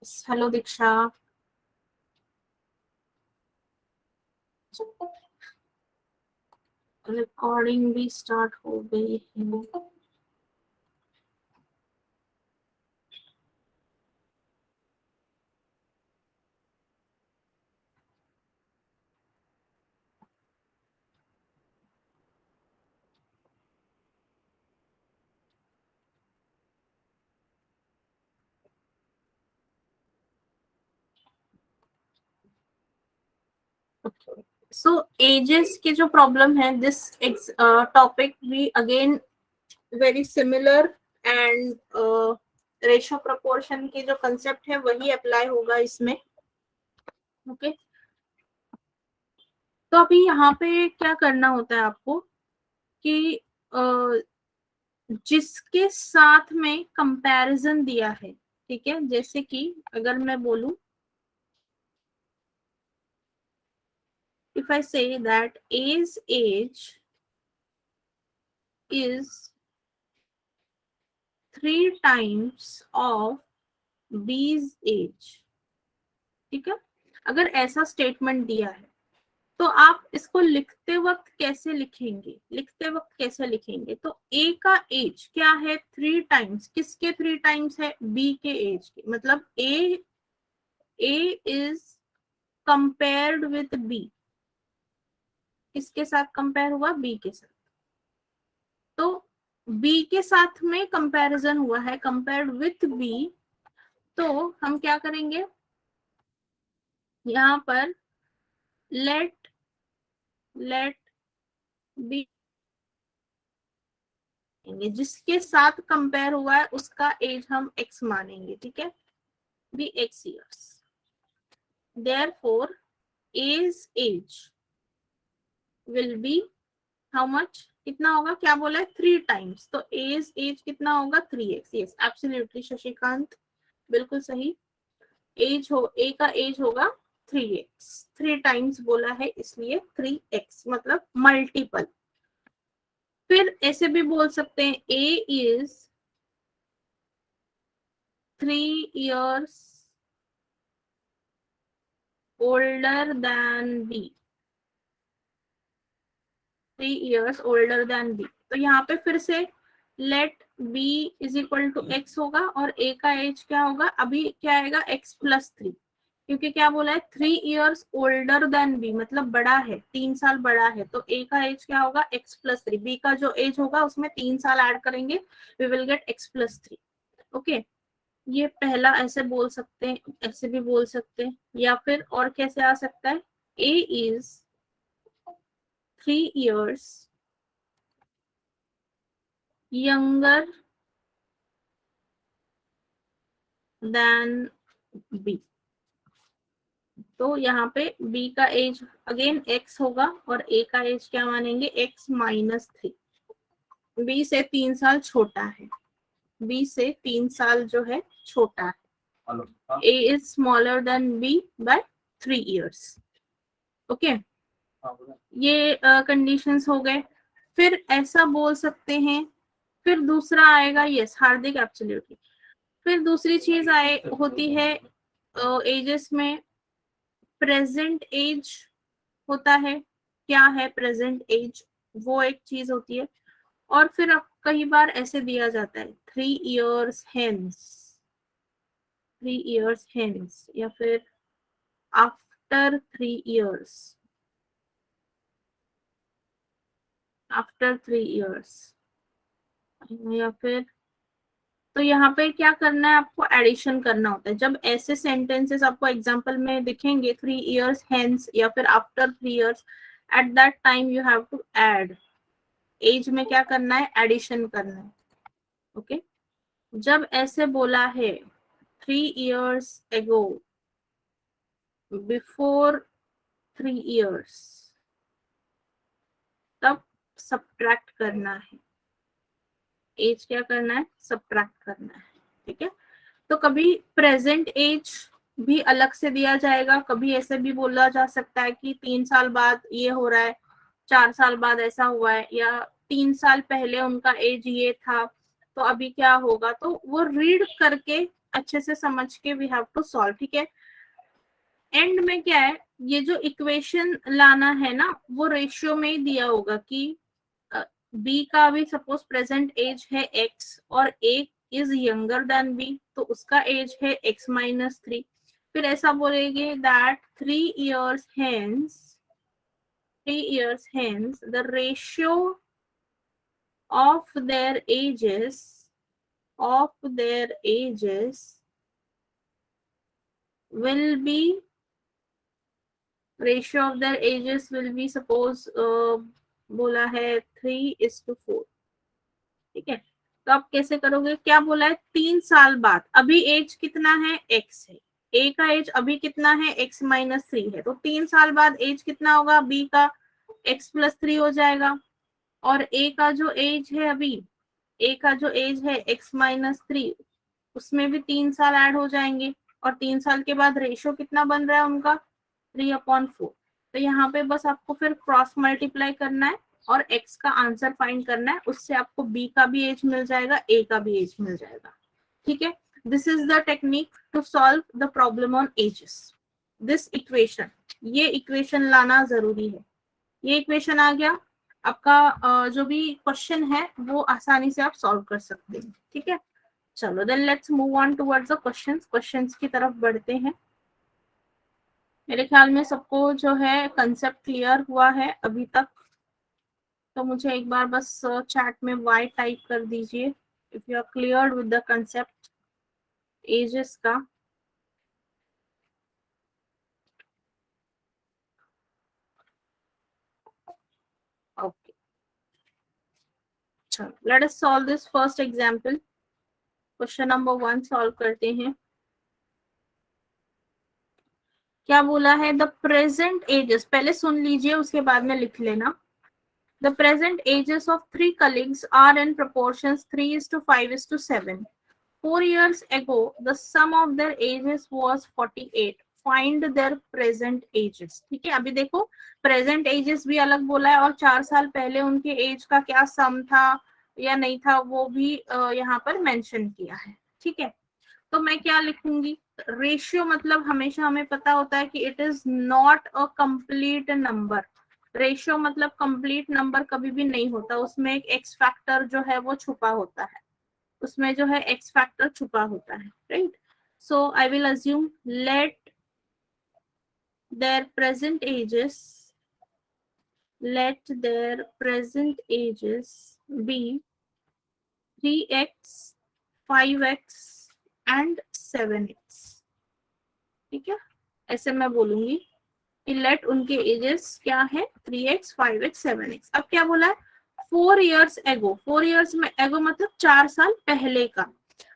Hello दीक्षा। Recording भी start हो गई है। सो एजेस के जो प्रॉब्लम है, दिस टॉपिक भी again very similar and ratio proportion के जो कंसेप्ट है वही अप्लाई होगा इसमें। ओके तो अभी यहाँ पे क्या करना होता है आपको कि जिसके साथ में कंपैरिजन दिया है, ठीक है, जैसे कि अगर मैं बोलूं, if I say that A's age is 3 times of B's age, ठीक है, अगर ऐसा स्टेटमेंट दिया है तो आप इसको लिखते वक्त कैसे लिखेंगे? तो A का एज क्या है? 3 टाइम्स। किसके 3 टाइम्स है? B के एज के। मतलब A is compared with B। किसके साथ कंपेयर हुआ? B के साथ। तो B के साथ में कंपैरिजन हुआ है, कंपेयर्ड विथ B। तो हम क्या करेंगे यहाँ पर? लेट बी, जिसके साथ कंपेयर हुआ है उसका एज हम x मानेंगे, ठीक है, be x years। Therefore A's age will be how much? कितना होगा? क्या बोला है? 3 टाइम्स। तो A's एज कितना होगा? 3x। यस, एब्सोल्युटली शशिकांत, बिल्कुल सही। एज हो, ए का एज होगा 3x। 3 टाइम्स बोला है इसलिए 3x मतलब मल्टीपल। फिर ऐसे भी बोल सकते हैं ए is 3 years older than B। 3 years older than B। तो यहाँ पे फिर से let B is equal to x होगा और A का एज क्या होगा? अभी क्या आएगा? x प्लस 3, क्योंकि क्या बोला है? 3 years older than B मतलब बड़ा है, 3 साल बड़ा है। तो A का एज क्या होगा? x plus 3। B का जो एज होगा उसमें 3 साल ऐड करेंगे, we will get x plus 3। Okay, ये पहला ऐसे बोल सकते हैं, ऐसे भी बोल सकते हैं, या फिर और कैसे आ सकता है? A is 3 years younger than B। तो यहाँ पे B का एज अगेन x होगा और A का एज क्या मानेंगे? x minus 3। B से 3 साल छोटा है, B से 3 साल जो है छोटा है। A is smaller than B by 3 years। Okay, ये कंडीशंस हो गए। फिर ऐसा बोल सकते हैं, फिर दूसरा आएगा, यस हार्दिक एब्सोल्युटली। फिर दूसरी चीज आए होती है एजेस में, प्रेजेंट एज होता है। क्या है प्रेजेंट एज? वो एक चीज होती है। और फिर अब कई बार ऐसे दिया जाता है 3 years hence, 3 years hence, या फिर आफ्टर 3 years, आफ्टर 3 years, या फिर। तो यहाँ पे क्या करना है आपको? एडिशन करना होता है। जब ऐसे सेंटेंसेस आपको एग्जांपल में दिखेंगे 3 years hence या फिर after 3 years, at that time you have to add. Age में क्या करना है? एडिशन करना है। ओके, जब ऐसे बोला है 3 years ago, बिफोर 3 years, तब सब्ट्रैक्ट करना है। एज क्या करना है? सब्ट्रैक्ट करना है, ठीक है। तो कभी प्रेजेंट एज भी अलग से दिया जाएगा, कभी ऐसे भी बोला जा सकता है कि 3 साल बाद ये हो रहा है, 4 साल बाद ऐसा हुआ है, या 3 साल पहले उनका एज ये था तो अभी क्या होगा। तो वो रीड करके अच्छे से समझ के वी हैव टू सॉल्व, ठीक है। एंड में क्या है, ये जो इक्वेशन लाना है ना वो रेशियो में ही दिया होगा कि बी का भी सपोज प्रेजेंट एज है एक्स और ए इज यंगर देन बी, तो उसका एज है एक्स माइनस थ्री। फिर ऐसा बोलेंगे that 3 years hence the ratio of their ages will be suppose बोला है 3:4, ठीक है। तो आप कैसे करोगे, क्या बोला है 3 साल बाद, अभी एज कितना है एक्स है, ए का एज अभी कितना है एक्स माइनस थ्री है, तो 3 साल बाद एज कितना होगा बी का एक्स प्लस थ्री हो जाएगा। और ए का जो एज है अभी, ए का जो एज है एक्स माइनस थ्री, उसमें भी 3 साल ऐड हो जाएंगे। और 3 साल के बाद रेशियो कितना बन रहा है उनका 3/4। तो यहाँ पे बस आपको फिर क्रॉस मल्टीप्लाई करना है और x का आंसर फाइंड करना है, उससे आपको b का भी एज मिल जाएगा, a का भी एज मिल जाएगा, ठीक है। This is the technique to solve the problem on ages. This equation, ये इक्वेशन लाना जरूरी है। ये इक्वेशन आ गया आपका, जो भी क्वेश्चन है वो आसानी से आप सॉल्व कर सकते हैं, ठीक है। चलो then let's move on towards the questions की तरफ बढ़ते हैं। मेरे ख्याल में सबको जो है कंसेप्ट क्लियर हुआ है अभी तक, तो मुझे एक बार बस चैट में y टाइप कर दीजिए if you are clear with the concept ages का। ओके, चलो let us solve this first example. Question number 1 solve करते हैं। क्या बोला है, द प्रेजेंट एजेस, पहले सुन लीजिए उसके बाद में लिख लेना। The present ages of 3 colleagues are in proportions 3:5:7. 4 years ago, the sum of their ages was 48. Find their present ages. ठीक है, अभी देखो प्रेजेंट एजेस भी अलग बोला है और 4 साल पहले उनके एज का क्या सम था या नहीं था वो भी यहाँ पर मेंशन किया है, ठीक है। तो मैं क्या लिखूंगी, रेशियो मतलब हमेशा हमें पता होता है कि it is not a complete number. Ratio मतलब कंप्लीट नंबर कभी भी नहीं होता, उसमें एक एक्स फैक्टर जो है वो छुपा होता है, उसमें जो है एक्स फैक्टर छुपा होता है, right. So I will assume let their present ages be 3x 5x and 7x, ठीक है। ऐसे मैं बोलूंगी कि लेट उनके एजेस क्या है 3x 5x 7x। अब क्या बोला है 4 years एगो, 4 years में एगो मतलब 4 साल पहले का,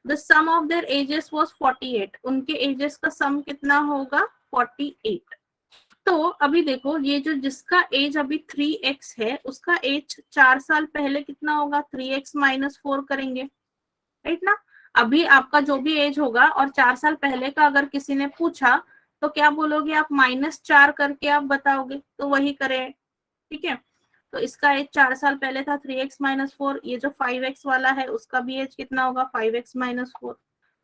the sum of their ages was 48, उनके एजेस का सम कितना होगा 48। तो अभी देखो ये जो जिसका एज अभी 3x है उसका एज 4 साल पहले कितना होगा 3x माइनस 4 करेंगे, राइट ना। अभी आपका जो भी एज होगा और 4 साल पहले का अगर किसी ने पूछा तो क्या बोलोगे आप, -4 करके आप बताओगे, तो वही करें, ठीक है। तो इसका एज 4 साल पहले था 3x माइनस 4, ये जो 5x वाला है उसका भी एज कितना होगा 5x माइनस 4,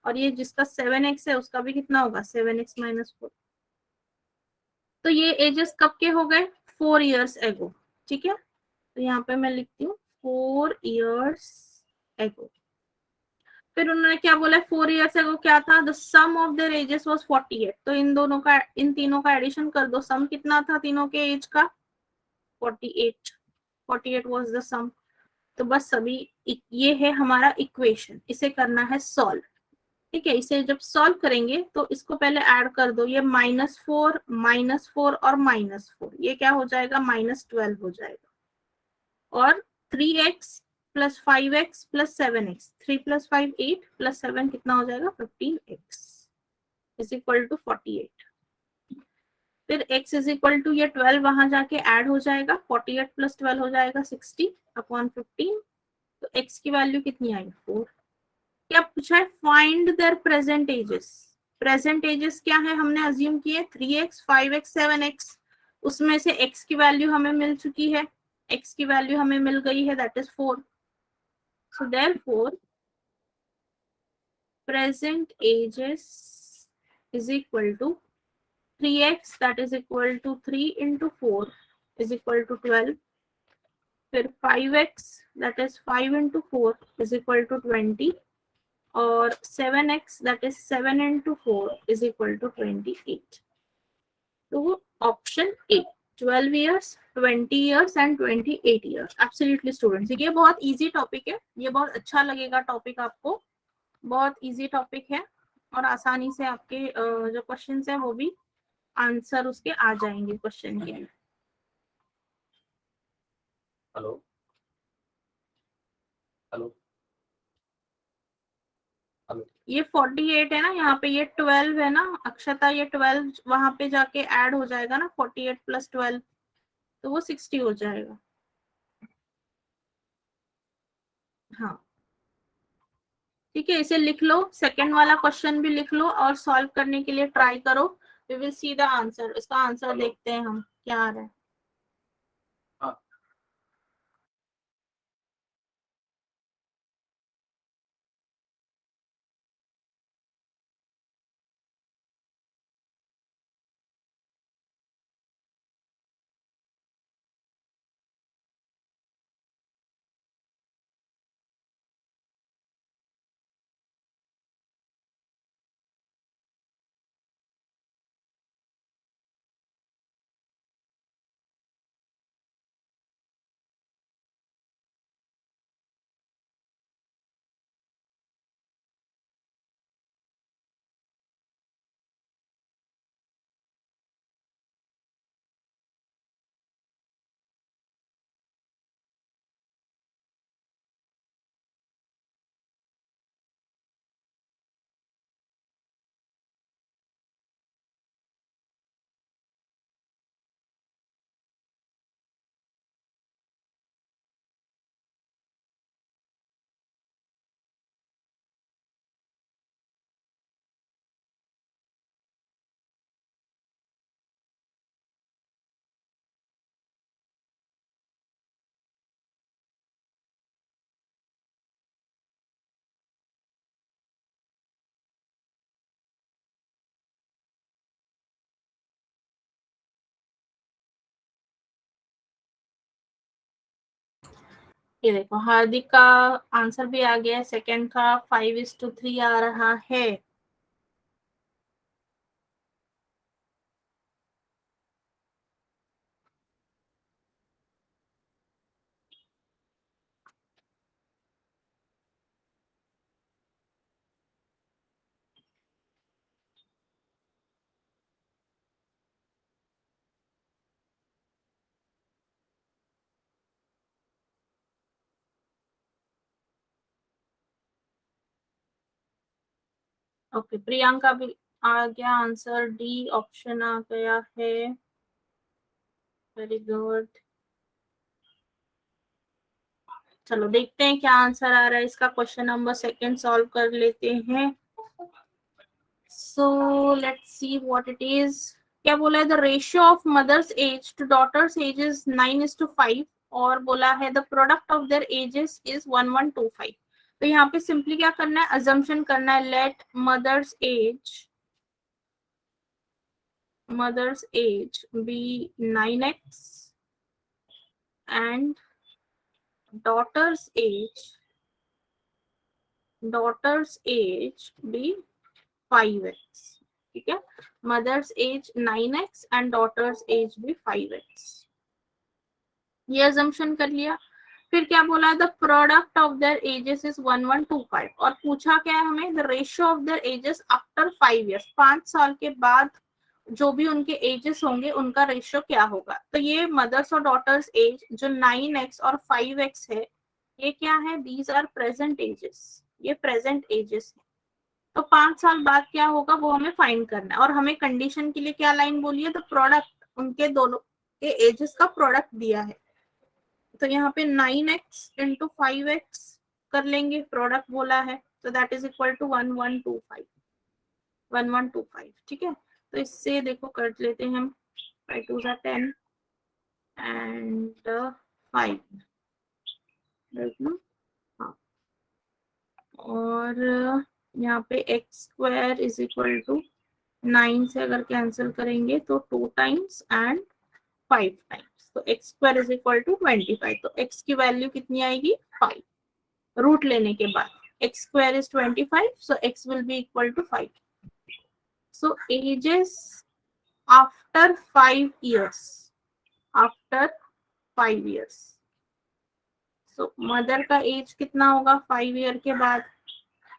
और ये जिसका 7x है उसका भी कितना होगा 7x माइनस 4। तो ये एजेस कब के हो गए 4 years एगो, ठीक है। तो यहाँ पे मैं लिखती हूँ 4 years एगो। फिर उन्होंने क्या बोला 4 years एगो क्या था, the sum of their ages was 48, तो इन तीनों का एडिशन कर दो, सम कितना था तीनों के एज का 48, 48 वाज द सम। तो बस सभी ये है हमारा इक्वेशन, इसे करना है सॉल्व, ठीक है। इसे जब सॉल्व करेंगे तो इसको पहले ऐड कर दो, ये -4 और -4, ये क्या हो जाएगा -12 हो जाएगा। और 3x plus 5x plus 7x, 3 + 5 8 plus 7 कितना हो जाएगा 15x इज इक्वल टू 48। फिर x इज इक्वल टू ये 12 वहां जाके ऐड हो जाएगा, 48 प्लस 12 हो जाएगा 60/15। तो x की वैल्यू कितनी आई 4। क्या पूछा है, find there present edges. Present ages क्या है, हमने अज्यूम किए 3x 5x 7x, उसमें से x की वैल्यू हमें मिल चुकी है, x की वैल्यू हमें मिल गई है that is 4। So therefore present ages is equal to 3x, that is equal to 3 into 4 is equal to 12. फिर 5x, that is 5 into 4 is equal to 20. और 7x, that is 7 into 4 is equal to 28. तो option A 12 years, 20 years and 28 years. Absolutely students, ये बहुत easy topic है, ये बहुत अच्छा लगेगा टॉपिक आपको, बहुत इजी टॉपिक है और आसानी से आपके जो क्वेश्चंस है वो भी आंसर उसके आ जाएंगे क्वेश्चन के। हेलो हेलो हेलो, ये 48 है ना, यहाँ पे ये 12 है ना अक्षता, ये 12 वहां पे जाके ऐड हो जाएगा ना, 48 प्लस 12 तो वो 60 हो जाएगा। हाँ ठीक है, इसे लिख लो, सेकंड वाला क्वेश्चन भी लिख लो और सॉल्व करने के लिए ट्राई करो। We will see the answer, इसका आंसर देखते हैं हम क्या आ रहा है। ये देखो हार्दिक का आंसर भी आ गया है, सेकंड का 5:3 आ रहा है। ओके प्रियंका भी आ गया आंसर, डी ऑप्शन आ गया है, वेरी गुड। चलो देखते हैं क्या आंसर आ रहा है इसका, क्वेश्चन नंबर सेकंड सॉल्व कर लेते हैं। So let's see what it is. क्या बोला है, the ratio of mother's age to daughter's age is 9:5 और बोला है the product of their ages is 1125। तो यहाँ पे सिंपली क्या करना है, अजम्पशन करना है, late mother's age be 9x and daughter's age be 5x। ठीक है, mother's age 9x and daughter's age भी 5x, ये अजम्पशन कर लिया। फिर क्या बोला है, the product of their ages is 1125 और पूछा क्या है हमें, the ratio of their edges after 5 years, 5 साल के बाद जो भी उनके एजेस होंगे उनका रेशियो क्या होगा। तो ये मदर्स और डॉटर्स एज जो 9x और 5x है, ये क्या है, दीज आर प्रेजेंट एजेस, ये प्रेजेंट एजेस है। तो 5 साल बाद क्या होगा वो हमें फाइंड करना है और हमें कंडीशन के लिए क्या लाइन बोली है, द प्रोडक्ट, उनके दोनों के एजेस का प्रोडक्ट दिया है। तो यहाँ पे 9x इंटू 5x कर लेंगे, प्रोडक्ट बोला है, तो दैट इज इक्वल टू 1125। ठीक है, तो इससे देखो कर लेते हैं हम, 5 2 10 एंड 5, हाँ और यहाँ पे x square is equal to 9 से अगर कैंसिल करेंगे तो 2 टाइम्स एंड 5 टाइम्स, तो x square is equal to 25। तो एक्स की वैल्यू कितनी आएगी 5 रूट लेने के बाद। X square is 25, so x will be equal to 5. So ages after 5 years, after 5 years, so mother का एज कितना होगा 5 ईयर के बाद?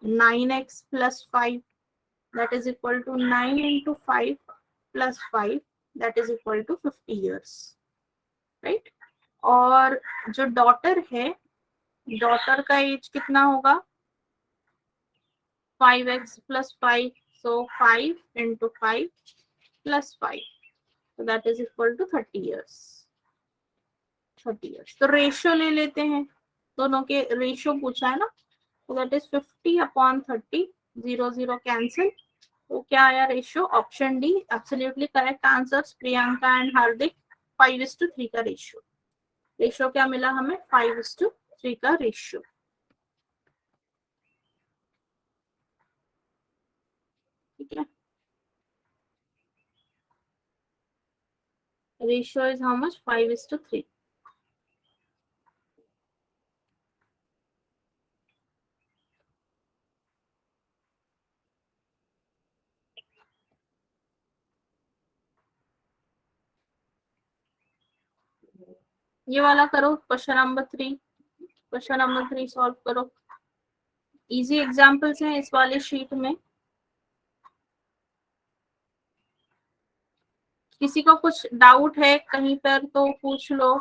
9x plus 5, that is equal to 9 into 5 plus 5, that is equal to 50 years, right? और जो daughter है, daughter का age कितना होगा 5x plus 5, so 5 into 5 plus 5, so that is equal to 30 years, 30 years. तो रेशियो ले लेते हैं, दोनों के रेशियो पूछा है ना, तो दैट इज 50/30, 0 0 कैंसिल, तो क्या आया ratio? Option D absolutely correct answer. Priyanka and Hardik 5:3 का रेशियो। रेशियो क्या मिला हमें? 5:3 का रेशियो। ठीक है, रेशियो इज हाउ मच? 5:3। ये वाला करो, question number 3, question number 3 solve करो। इजी एग्जांपल्स हैं इस वाले शीट में। किसी को कुछ डाउट है कहीं पर तो पूछ लो।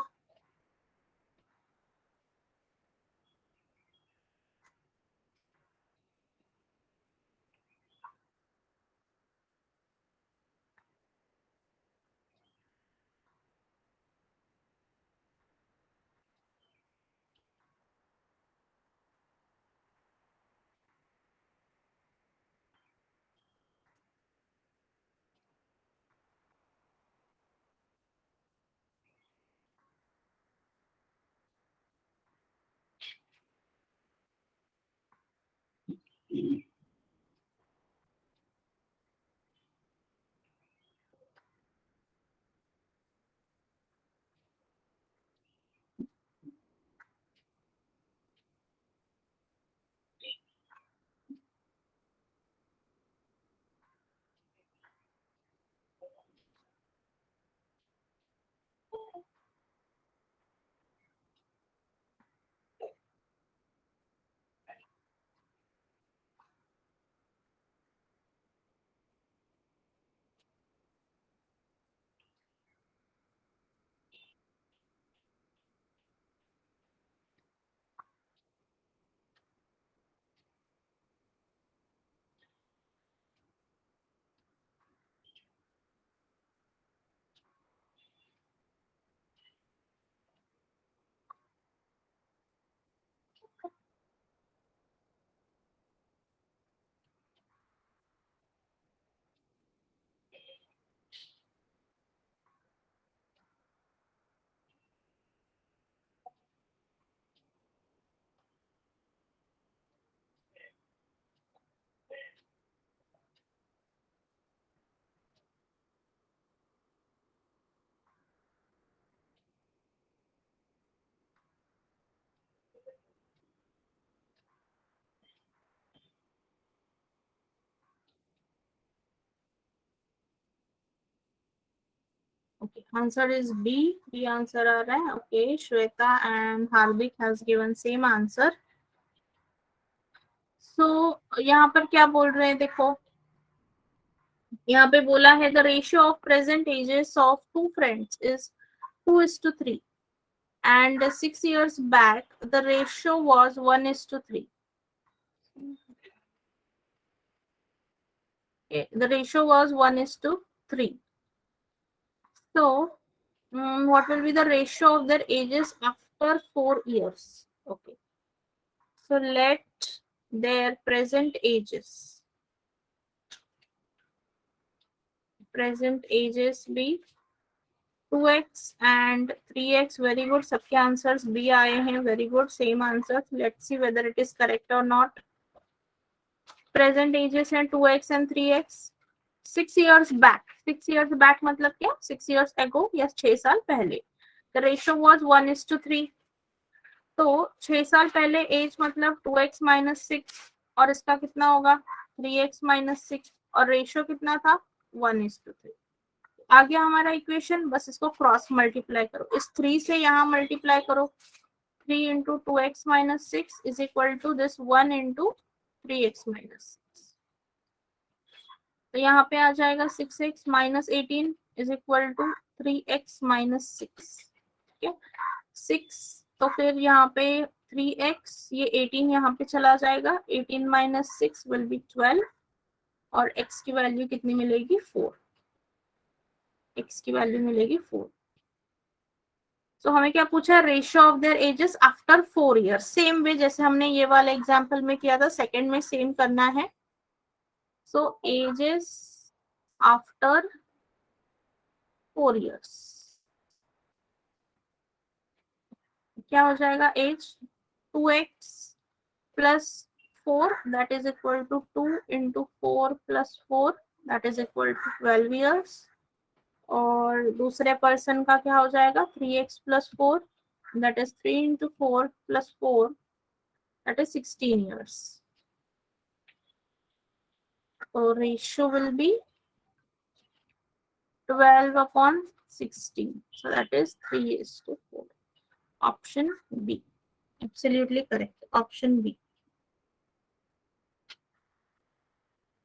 Okay, answer is B. B answer आ रहा है। Okay, Shweta and Hardik has given same answer. So यहाँ पर क्या बोल रहे हैं देखो, यहाँ पे बोला है the ratio of present ages of two friends is 2:3, and 6 years back the ratio was 1:3. Okay, the ratio was 1:3. So what will be the ratio of their ages after 4 years? Okay, so let their present ages be 2x and 3x. Very good, सबके answers B आए हैं। Very good, same answers. Let's see whether it is correct or not. Present ages हैं 2x and 3x 6 years back. 6 years back मतलब क्या? 6 years ago या 6 साल पहले। The ratio was 1:3। तो 6 साल पहले एज मतलब 2x माइनस 6 और इसका कितना होगा 3x माइनस 6 और रेशियो कितना था 1:3। आ गया हमारा इक्वेशन। बस इसको क्रॉस मल्टीप्लाई करो, इस 3 से यहाँ मल्टीप्लाई करो। 3 into 2x minus 6 is equal to this 1 into 3x minus 6। तो यहाँ पे आ जाएगा 6x minus 18 is equal to 3x minus 6। ठीक है 6 तो फिर यहाँ पे 3x ये 18 यहाँ पे चला जाएगा। 18 माइनस 6 विल बी 12 और x की वैल्यू कितनी मिलेगी 4। x की वैल्यू मिलेगी 4। तो हमें क्या पूछा है ratio of their edges after 4 years. Same way जैसे हमने ये वाला एग्जांपल में किया था सेकंड में सेम करना है। सो एजेस आफ्टर 4 इयर्स क्या हो जाएगा age 2x plus 4 that is equal to 2 into 4 plus 4 that is equal to 12 years. और दूसरे पर्सन का क्या हो जाएगा 3x plus 4 that is 3 into 4 plus 4 that is 16 years. So ratio will be 12 upon 16. So that is 3:4. Option B. Absolutely correct. Option B.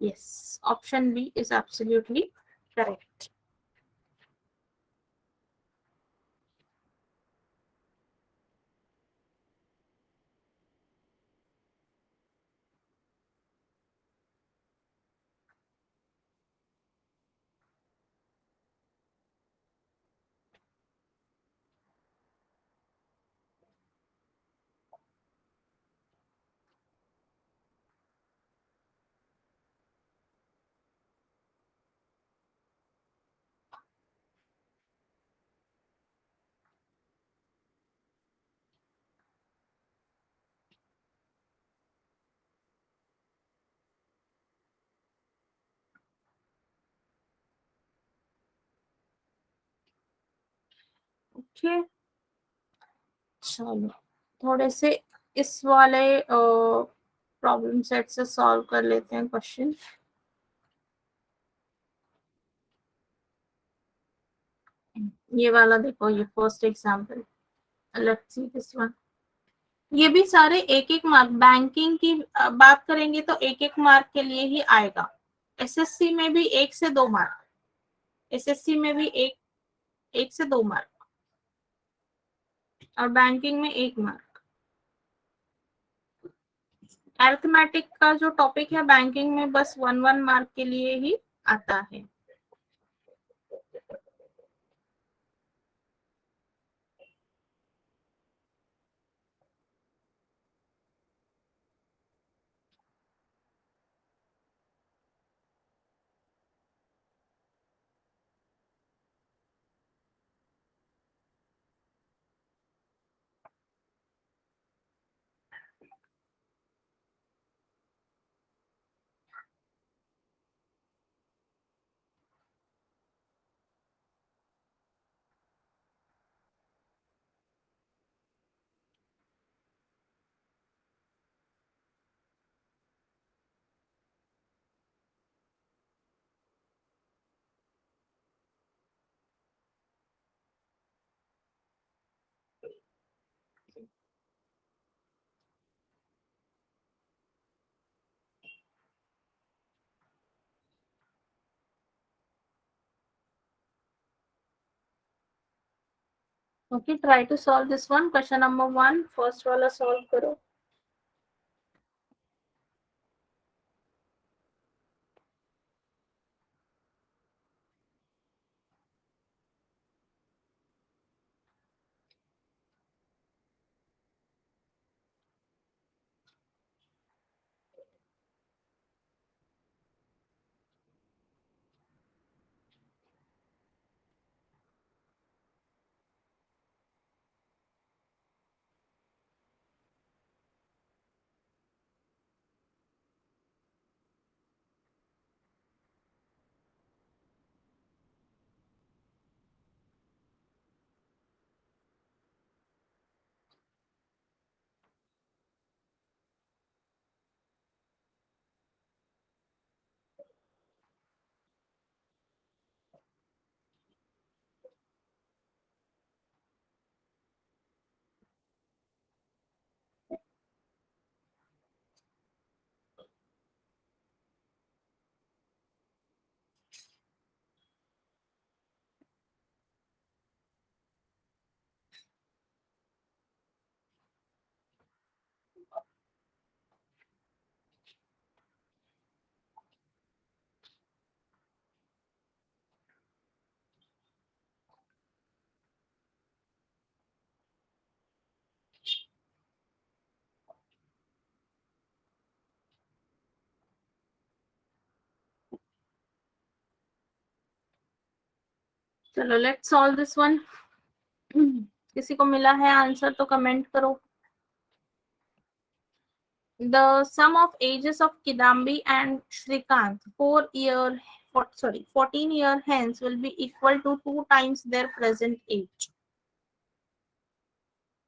Yes. Option B is absolutely correct. Okay. चलो थोड़े से इस वाले problem set से solve कर लेते हैं question. ये वाला देखो ये first example. Let's see this one. ये भी सारे एक एक मार्क बैंकिंग की बात करेंगे तो एक एक मार्क के लिए ही आएगा। एसएससी में भी 1 से 2 मार्क। एसएससी में भी एक से 2 मार्क और बैंकिंग में 1 मार्क। अरिथमेटिक का जो टॉपिक है बैंकिंग में बस 1 मार्क के लिए ही आता है। Okay try to solve this one. Question number 1 first वाला सॉल्व करो। चलो लेट्स सॉल्व दिस वन। किसी को मिला है आंसर तो कमेंट करो। The sum of ages of Kidambi and Shrikant 14 year hence will be equal to 2 times their present age.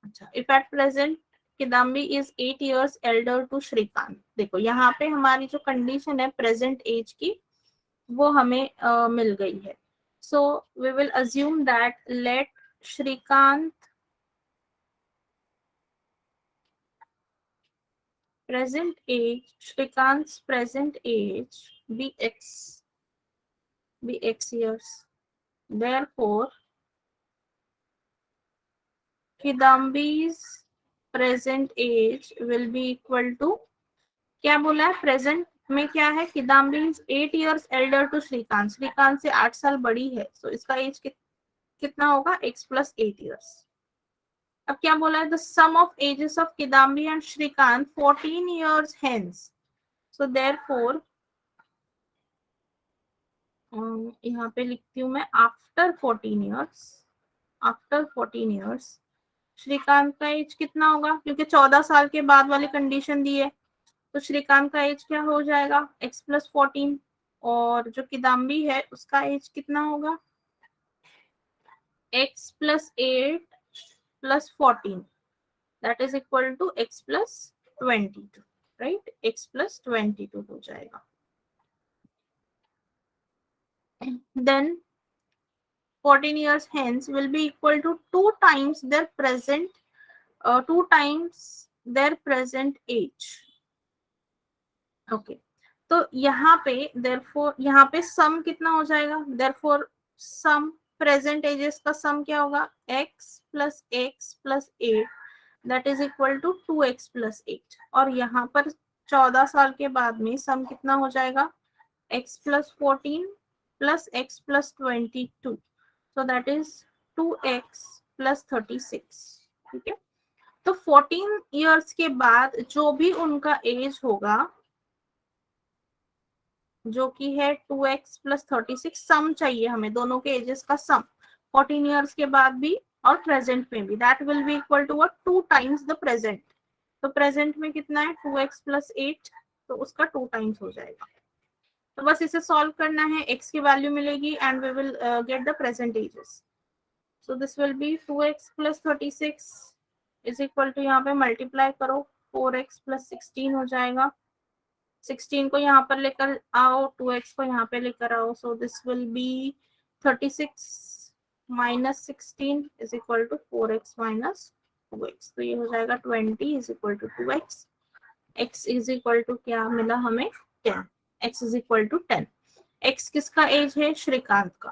अच्छा, if at present Kidambi is 8 years elder to Shrikant, देखो यहाँ पे हमारी जो कंडीशन है प्रेजेंट एज की वो हमें मिल गई है. So we will assume that let Shrikant present age, Shrikant's present age be x years. Therefore, Kidambi's present age will be equal to, क्या बोला है प्रेजेंट में क्या है, Kidambi is 8 years elder to Srikanth, Srikanth से 8 साल बड़ी है, सो इसका एज कितना होगा, x plus 8 years. अब क्या बोला है, the sum of ages of Kidambi and Srikanth 14 years hence. So therefore यहाँ पे लिखती हूँ मैं after 14 years, after 14 years Srikanth का एज कितना होगा, क्योंकि 14 साल के बाद वाली कंडीशन दी है, तो श्रीकांत का एज क्या हो जाएगा, x plus 14, और जो किदाम्बी है उसका एज कितना होगा, x plus 8 plus 14, that is equal to x plus 22, right, x plus 22 हो जाएगा. Then 14 years hence will be equal to 2 times their present age. Okay, तो यहाँ पे therefore यहाँ पे सम कितना हो जाएगा, therefore सम प्रेजेंट एजेस का सम क्या होगा, x plus x plus 8 that is equal to 2x plus 8, और यहाँ पर 14 साल के बाद में सम कितना हो जाएगा, x plus 14 plus x plus 22, so that is 2x plus 36. ठीक है, तो 14 इयर्स के बाद जो भी उनका एज होगा, जो कि है 2x plus 36, सम चाहिए हमें दोनों के एजेस का सम 14 इयर्स के बाद भी और प्रेजेंट में भी, that will be equal to what, 2 times the present. तो प्रेजेंट में कितना है 2x plus 8, तो उसका 2 टाइम्स हो जाएगा. तो बस इसे सॉल्व करना है, x की वैल्यू मिलेगी and we will get the present ages. So this will be 2x plus 36 is equal to, यहाँ पे मल्टीप्लाई करो, 4x plus 16 हो जाएगा, 16 को यहाँ पर लेकर आओ, 2x को यहाँ पे लेकर आओ, सो this will B 36 minus 16 is equal to 4x minus 2x. तो ये हो जाएगा 20 is equal to 2x. x is equal to क्या मिला हमें, 10. x is equal to 10. x किसका एज है, श्रीकांत का.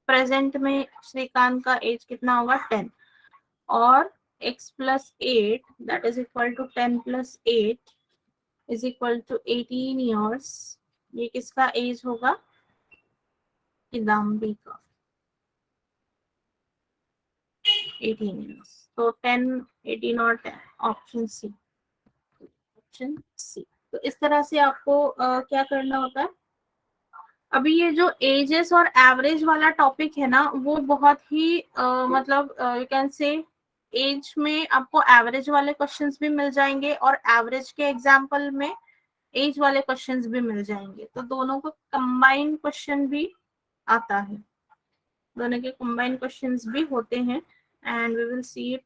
प्रेजेंट में श्रीकांत का एज कितना होगा, 10, और x plus 8 that is equal to 10 plus 8 is equal to 18 years. ये किसका एज होगा, किदाम्बी का, 18 years. तो 10, 18 और 10, ऑप्शन सी, ऑप्शन सी. तो इस तरह से आपको क्या करना होता है. अभी ये जो एजेस और एवरेज वाला टॉपिक है ना, वो बहुत ही मतलब यू कैन से एज में आपको एवरेज वाले क्वेश्चंस भी मिल जाएंगे और एवरेज के एग्जाम्पल में एज वाले क्वेश्चंस भी मिल जाएंगे. तो दोनों को कंबाइंड क्वेश्चन भी आता है, दोनों के कंबाइंड क्वेश्चंस भी होते हैं, and we will see it.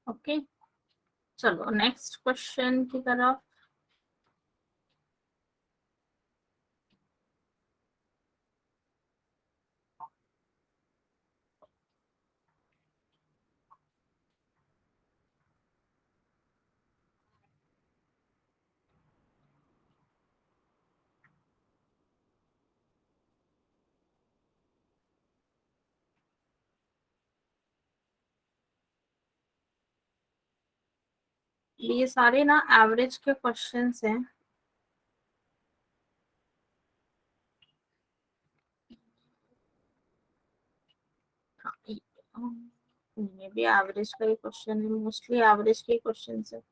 Okay, चलो नेक्स्ट क्वेश्चन की तरफ। ये सारे ना एवरेज के क्वेश्चंस हैं। ये भी एवरेज का ही क्वेश्चन है, मोस्टली एवरेज के क्वेश्चन है।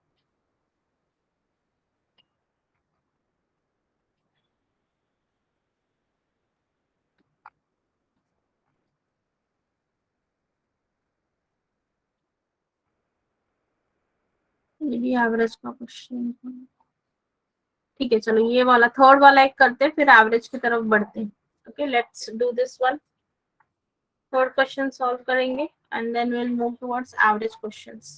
ये भी एवरेज का क्वेश्चन है। ठीक है, चलो ये वाला थर्ड वाला एक करते हैं, फिर एवरेज की तरफ बढ़ते हैं। Okay, let's do this one. Third question solve करेंगे and then will move towards average questions.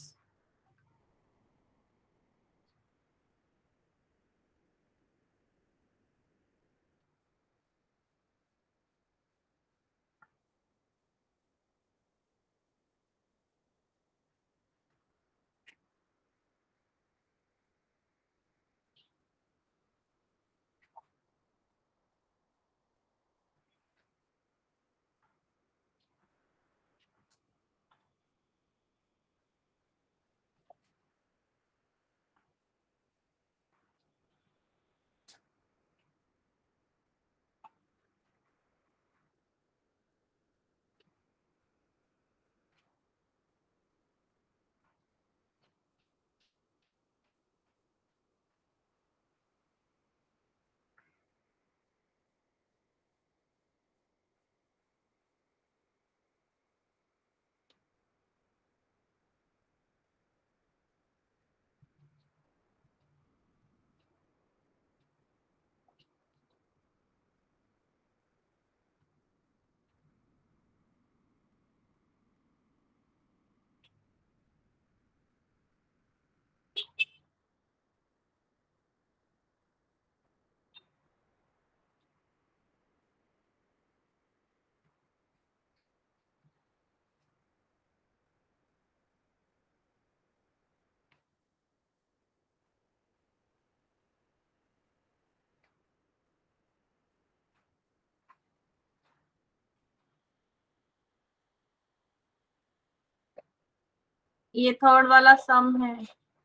ये थर्ड वाला सम है।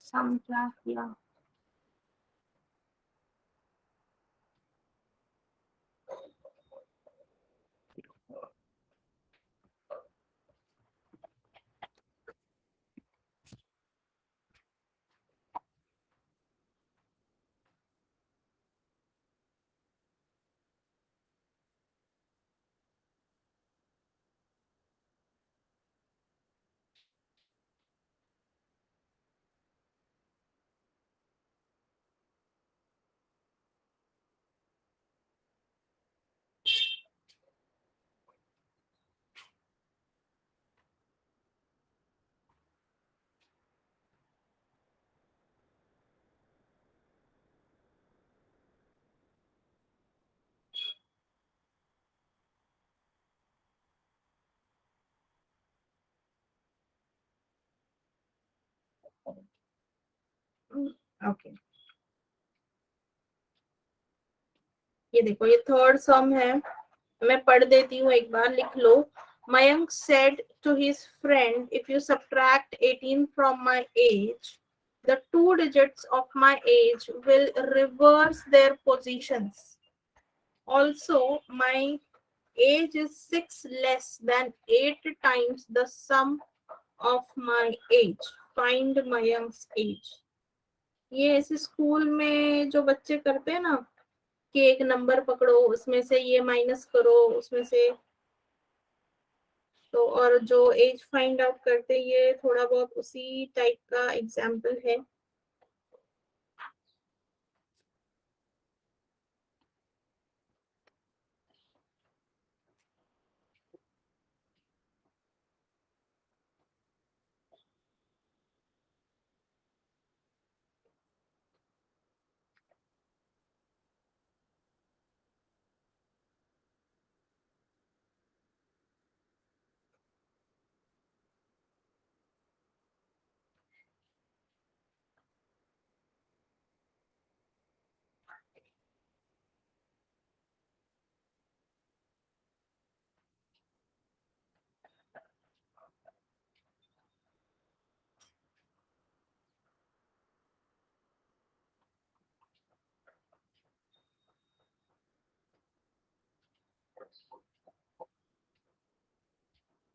सम क्या किया? ओके, ये देखो, ये थर्ड सम है। मैं पढ़ देती हूँ, एक बार लिख लो। Mayank said to his friend, if you subtract 18 from my age, the two digits of my age will reverse their positions. Also, my age is 6 less than 8 times the sum of my age. Find Mayank's age. ये ऐसे school में जो बच्चे करते हैं ना, कि एक नंबर पकड़ो, उसमें से ये माइनस करो, उसमें से तो, और जो एज फाइंड आउट करते, ये थोड़ा बहुत उसी टाइप का एग्जाम्पल है।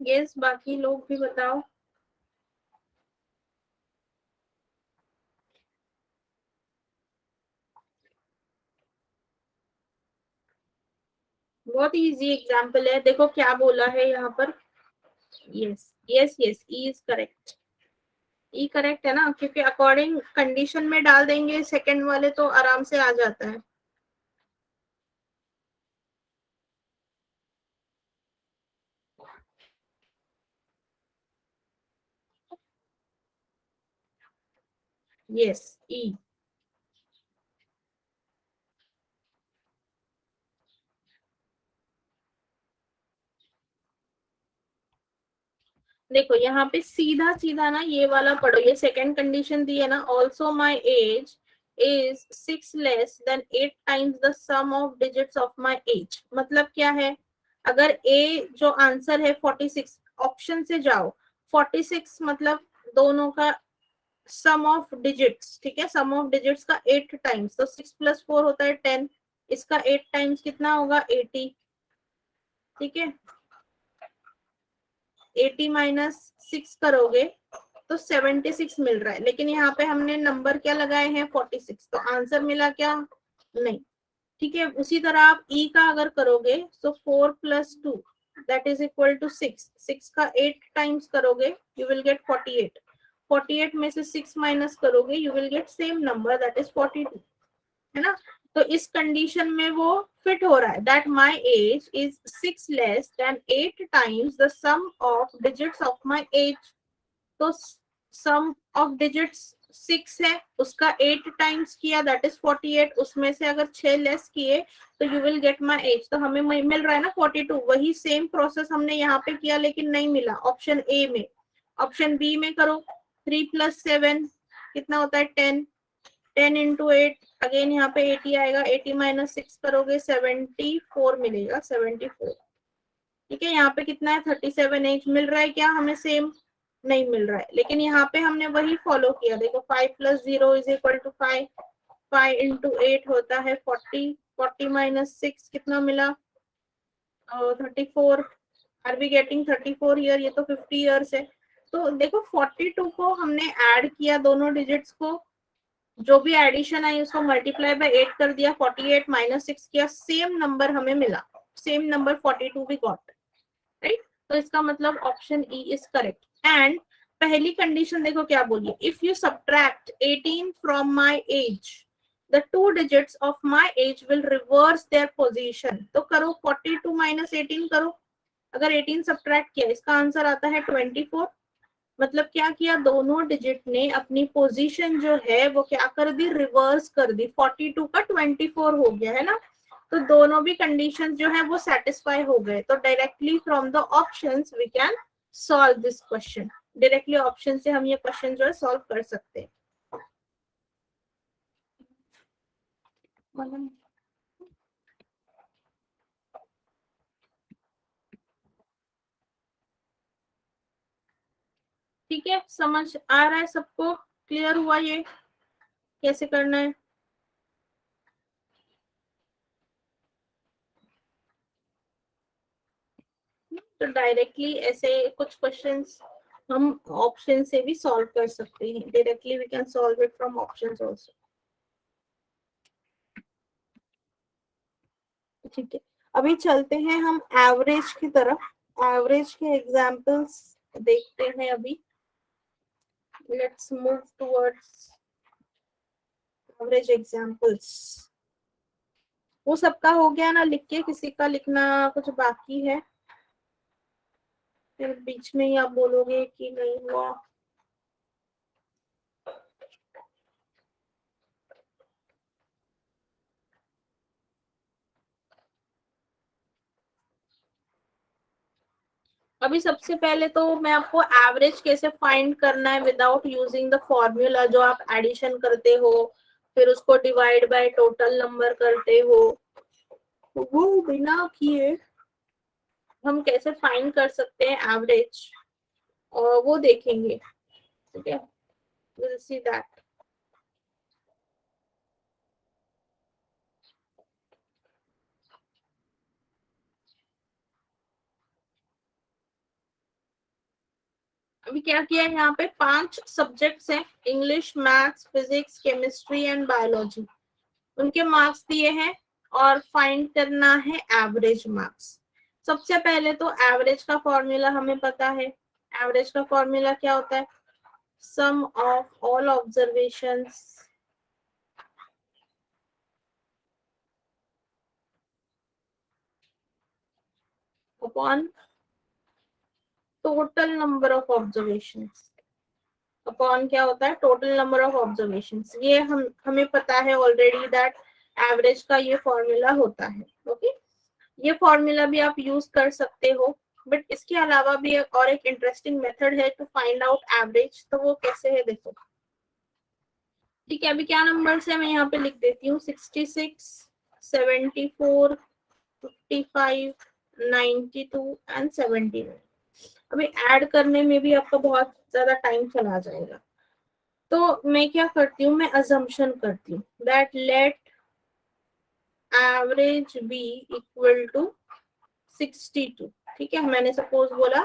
यस, बाकी लोग भी बताओ। बहुत इजी एग्जाम्पल है, देखो क्या बोला है यहाँ पर। Yes yes yes, E is correct. E correct है ना, क्योंकि अकॉर्डिंग कंडीशन में डाल देंगे सेकंड वाले तो आराम से आ जाता है। यस, ई। देखो यहाँ पे सीधा सीधा ना ये वाला पढ़ो, ये सेकंड कंडीशन दी है ना, also my age is 6 less than 8 times the sum of digits of my age. मतलब क्या है, अगर ए जो आंसर है 46, ऑप्शन से जाओ, 46 मतलब दोनों का सम ऑफ डिजिट्स, ठीक है, सम ऑफ डिजिट्स का 8 टाइम्स, तो 6 प्लस 4 होता है 10, इसका 8 टाइम्स कितना होगा 80, ठीक है। 80 माइनस 6 करोगे तो 76 मिल रहा है, लेकिन यहाँ पे हमने नंबर क्या लगाए हैं 46, तो आंसर मिला क्या, नहीं, ठीक है। उसी तरह आप ई का अगर करोगे तो 4 plus 2 that is equal to 6, 6 का 8 टाइम्स करोगे यू विल गेट 48, 48 में से 6 माइनस करोगे you will get same number that is 42, है ना। तो इस कंडीशन में वो फिट हो रहा है, that my age is 6 less than 8 times the sum of digits of my age. तो सम ऑफ डिजिट्स 6 है, उसका 8 टाइम्स किया दैट इज 48, उसमें से अगर 6 लेस किए तो you will get my age, तो हमें मिल रहा है ना 42। वही सेम प्रोसेस हमने यहाँ पे किया लेकिन नहीं मिला ऑप्शन ए में। ऑप्शन बी में करो, 3 प्लस 7 कितना होता है 10, 10 इंटू 8 अगेन यहाँ पे 80 आएगा, 80 माइनस 6 करोगे 74 मिलेगा, 74, ठीक है। यहाँ पे कितना है 37 एज, मिल रहा है क्या हमें सेम, नहीं मिल रहा है, लेकिन यहाँ पे हमने वही फॉलो किया, देखो 5 plus 0 is equal to 5, 5 into 8 होता है 40, 40 माइनस 6 कितना मिला 34, आर वी गेटिंग 34 ईयर, ये तो 50 ईयर्स है। तो देखो 42 को हमने ऐड किया दोनों डिजिट्स को, जो भी एडिशन आई उसको मल्टीप्लाई बाय 8 कर दिया, 48 माइनस 6 किया, सेम नंबर हमें मिला, सेम नंबर 42 भी गॉट, राइट। तो इसका मतलब option E is correct. And पहली कंडीशन देखो क्या बोली, if you subtract 18 from my age the two digits of my as will reverse their position. तो करो 42 माइनस 18 करो, अगर 18 सब्ट्रैक्ट किया इसका आंसर आता है 24। मतलब क्या किया, दोनों डिजिट ने अपनी पोजीशन जो है वो क्या कर दी, रिवर्स कर दी, 42 का 24 हो गया, है ना। तो दोनों भी कंडीशन जो है वो सेटिस्फाई हो गए, तो directly from the options we can solve this question. Directly option से हम ये क्वेश्चन जो है सॉल्व कर सकते हैं। ठीक है, समझ आ रहा है सबको, क्लियर हुआ ये कैसे करना है। तो डायरेक्टली ऐसे कुछ क्वेश्चंस हम ऑप्शन से भी सॉल्व कर सकते हैं, directly we can solve it from options also, ठीक है। अभी चलते हैं हम एवरेज की तरफ, एवरेज के एग्जांपल्स देखते हैं अभी। Let's move towards average examples. वो सबका हो गया ना लिख के, किसी का लिखना कुछ बाकी है, फिर बीच में ही आप बोलोगे कि नहीं हुआ। अभी सबसे पहले तो मैं आपको एवरेज कैसे फाइंड करना है विदाउट यूजिंग द फॉर्मूला, जो आप एडिशन करते हो फिर उसको डिवाइड बाय टोटल नंबर करते हो, तो वो बिना किए हम कैसे फाइंड कर सकते हैं एवरेज, और वो देखेंगे, ठीक है, विल सी दैट। अभी क्या किया है, यहाँ पे 5 सब्जेक्ट्स हैं, English, maths, physics, chemistry and biology. उनके मार्क्स दिए हैं और फाइंड करना है एवरेज मार्क्स। सबसे पहले तो एवरेज का फॉर्मूला हमें पता है। एवरेज का फॉर्मूला क्या होता है? Sum of all observations upon total number of observations. Upon क्या होता है? Total number of observations. ये हमें पता है ऑलरेडी दैट एवरेज का ये फॉर्मूला होता है। ओके, ये फॉर्मूला भी आप यूज कर सकते हो, बट इसके अलावा भी और एक इंटरेस्टिंग मेथड है टू फाइंड आउट एवरेज। तो वो कैसे है देखो। ठीक है, अभी क्या नंबर्स है मैं यहाँ पे लिख देती हूँ। 66, 74, 55, 92 एंड 79। अभी ऐड करने में भी आपका बहुत ज्यादा टाइम चला जाएगा, तो मैं क्या करती हूँ, मैं अजम्पशन करती हूँ that let average be equal to 62। ठीक है, मैंने सपोज बोला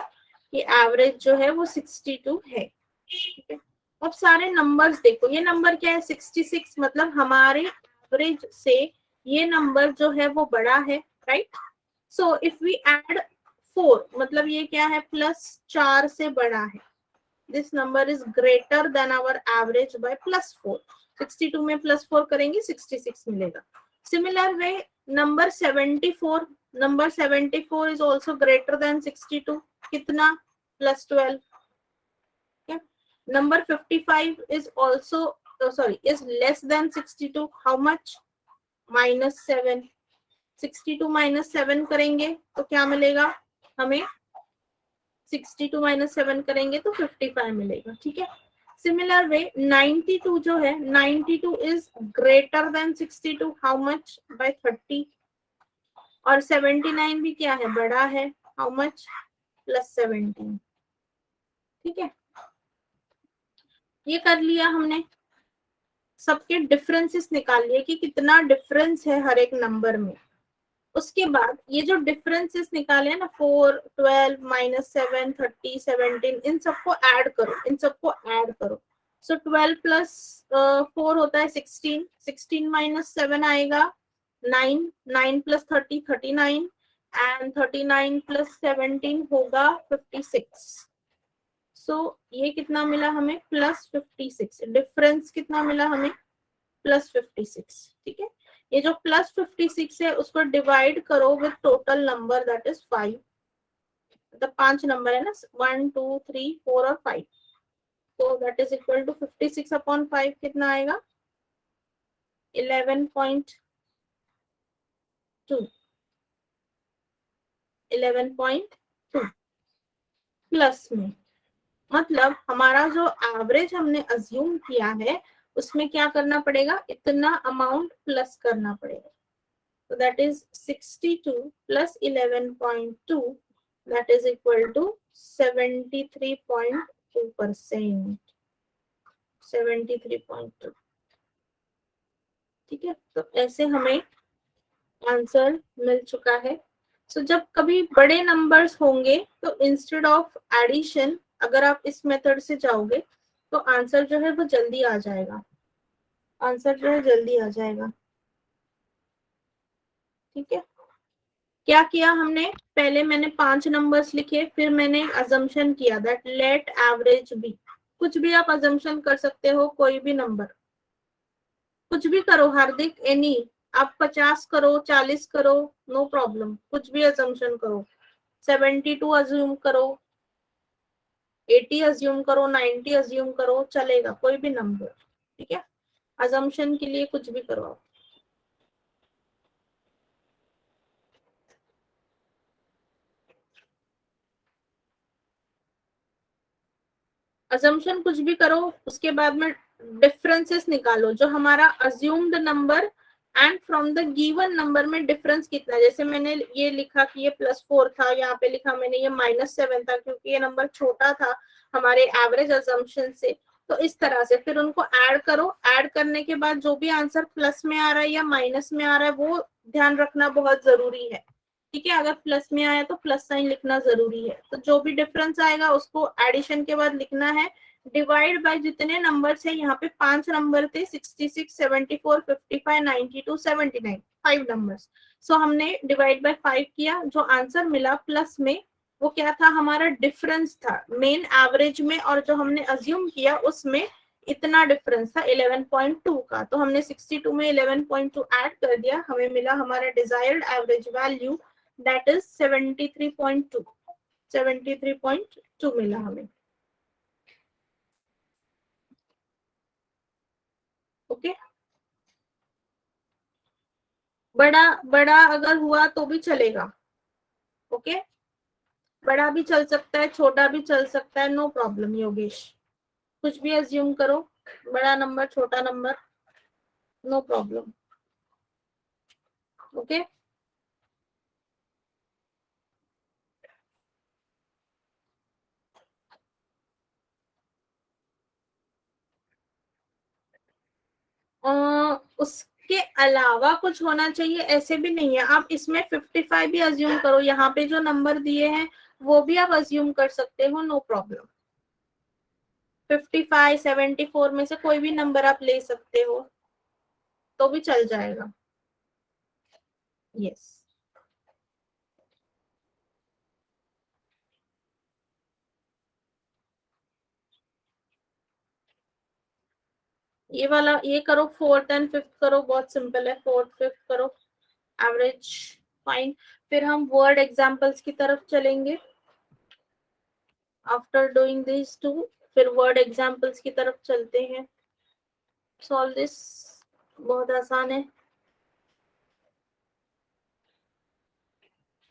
कि एवरेज जो है वो 62 है। ठीक है, अब सारे नंबर्स देखो, ये नंबर क्या है? 66, मतलब हमारे एवरेज से ये नंबर जो है वो बड़ा है, right? So if we add 4, मतलब ये क्या है? +4 से बड़ा है। This number is greater than our average by +4। 62 में +4 करेंगे 66 मिलेगा। Similar way number 74, number 74 is also greater than 62। कितना? +12। Number 55 is also, is less than 62. How much? -7। 62 -7 करेंगे तो क्या मिलेगा हमें? 62 -7 करेंगे तो 55 मिलेगा। ठीक है, सिमिलर वे 92 जो है, 92 is greater than 62। How much? By 30। और 79 भी क्या है? बड़ा है। How much? +17। ठीक है, ये कर लिया हमने। सबके डिफरेंसेस निकाल लिए कि कितना डिफरेंस है हर एक नंबर में। उसके बाद ये जो डिफरेंसेस निकाले ना, 4, 12, -7, 30, 17, इन सबको ऐड करो, इन सबको ऐड करो। सो 12 + 4 होता है 16, 16 - 7 आएगा 9, 9 + 30, 39 एंड 39 + 17 होगा 56। सो ये कितना मिला हमें? +56। डिफरेंस कितना मिला हमें? +56। ठीक है, ये जो +56 है उसको डिवाइड करो with total number that is 5। मतलब 5 नंबर है ना, 1, 2, 3, 4 और 5। तो that is equal to 56 upon 5 कितना आएगा? 11.2। 11.2 प्लस में, मतलब हमारा जो एवरेज हमने अज्यूम किया है उसमें क्या करना पड़ेगा? इतना अमाउंट प्लस करना पड़ेगा। So that is 62 plus 11.2, that is equal to 73.2%। 73.2। ठीक है, तो ऐसे हमें आंसर मिल चुका है। सो जब कभी बड़े नंबर्स होंगे तो इंस्टेड ऑफ एडिशन अगर आप इस मेथड से जाओगे तो आंसर जो है वो जल्दी आ जाएगा। आंसर जो है जल्दी आ जाएगा। ठीक है, क्या किया हमने? पहले मैंने 5 नंबर्स लिखे, फिर मैंने अजम्पशन किया दैट लेट एवरेज बी। कुछ भी आप अजम्पशन कर सकते हो, कोई भी नंबर, कुछ भी करो हार्दिक, एनी। आप 50 करो, 40 करो, नो प्रॉब्लम, कुछ भी अजम्पशन करो। 72 अज्यूम करो, 80 अज्यूम करो, 90 अज्यूम करो, चलेगा, कोई भी नंबर। ठीक है, अजम्पशन के लिए कुछ भी करो आप। अजम्पशन कुछ भी करो, उसके बाद में डिफरेंसेस निकालो जो हमारा assumed number and from the given number में डिफरेंस कितना है। जैसे मैंने ये लिखा कि ये +4 था, यहाँ पे लिखा मैंने ये -7 था क्योंकि ये नंबर छोटा था हमारे एवरेज अजम्पशन से। तो इस तरह से फिर उनको ऐड करो, ऐड करने के बाद जो भी आंसर प्लस में आ रहा है या माइनस में आ रहा है वो ध्यान रखना बहुत जरूरी है। ठीक है, अगर प्लस में आया तो प्लस साइन लिखना जरूरी है। तो जो भी डिफरेंस आएगा उसको एडिशन के बाद लिखना है, डिवाइड बाय जितने नंबर्स है, यहाँ पे 5 नंबर थे, 66, 74, 55, 92, 79, 5 नंबर्स। सो हमने डिवाइड बाय 5 किया, जो आंसर मिला प्लस में वो क्या था, हमारा डिफरेंस था मेन एवरेज में, और जो हमने अज्यूम किया उसमें इतना डिफरेंस था 11.2 का। तो हमने 62 में 11.2 ऐड कर दिया, हमें मिला हमारा desired average value, that is 73.2। 73.2 मिला हमें। ओके, बड़ा बड़ा अगर हुआ तो भी चलेगा। ओके, बड़ा भी चल सकता है, छोटा भी चल सकता है, नो प्रॉब्लम योगेश, कुछ भी अज्यूम करो, बड़ा नंबर छोटा नंबर, नो प्रॉब्लम। ओके, उसके अलावा कुछ होना चाहिए ऐसे भी नहीं है। आप इसमें 55 भी अज्यूम करो, यहाँ पे जो नंबर दिए हैं वो भी आप अज्यूम कर सकते हो, नो प्रॉब्लम। 55, 74 में से कोई भी नंबर आप ले सकते हो तो भी चल जाएगा। यस, ये वाला ये करो, फोर्थ एंड फिफ्थ करो, बहुत सिंपल है, फोर्थ फिफ्थ करो, एवरेज, फाइन। फिर हम वर्ड एग्जांपल्स की तरफ चलेंगे। आफ्टर डूइंग दिस टू, फिर वर्ड एग्जांपल्स की तरफ चलते हैं। सॉल्व दिस, बहुत आसान है।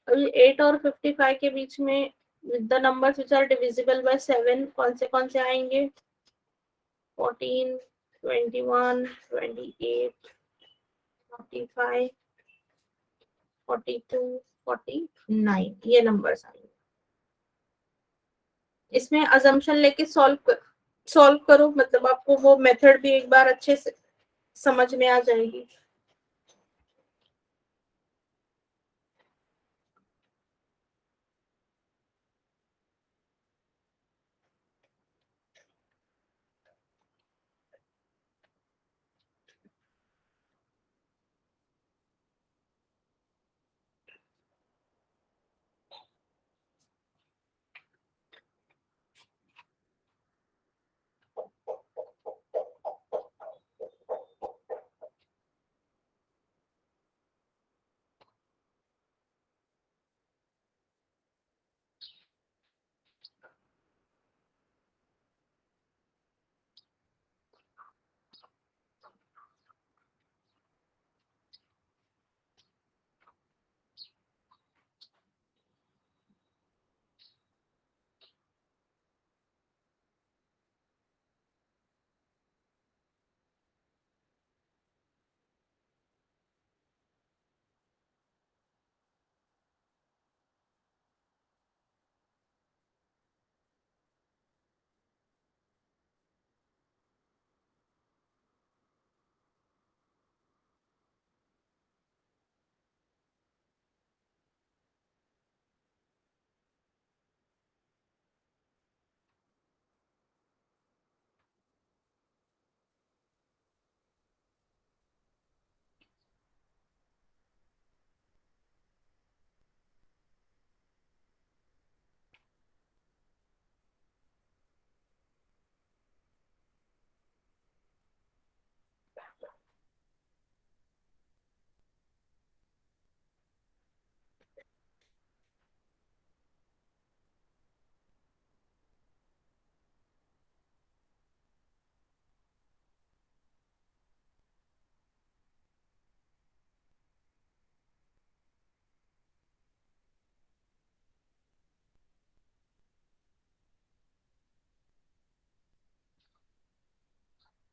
अभी 8 और 55 के बीच में the numbers which are divisible by 7 कौन से आएंगे? 14, 21, 28, 45, 42, 49, ये नंबर्स आएंगे। इसमें अजम्पशन लेके सॉल्व करो, मतलब आपको वो मेथड भी एक बार अच्छे से समझ में आ जाएगी।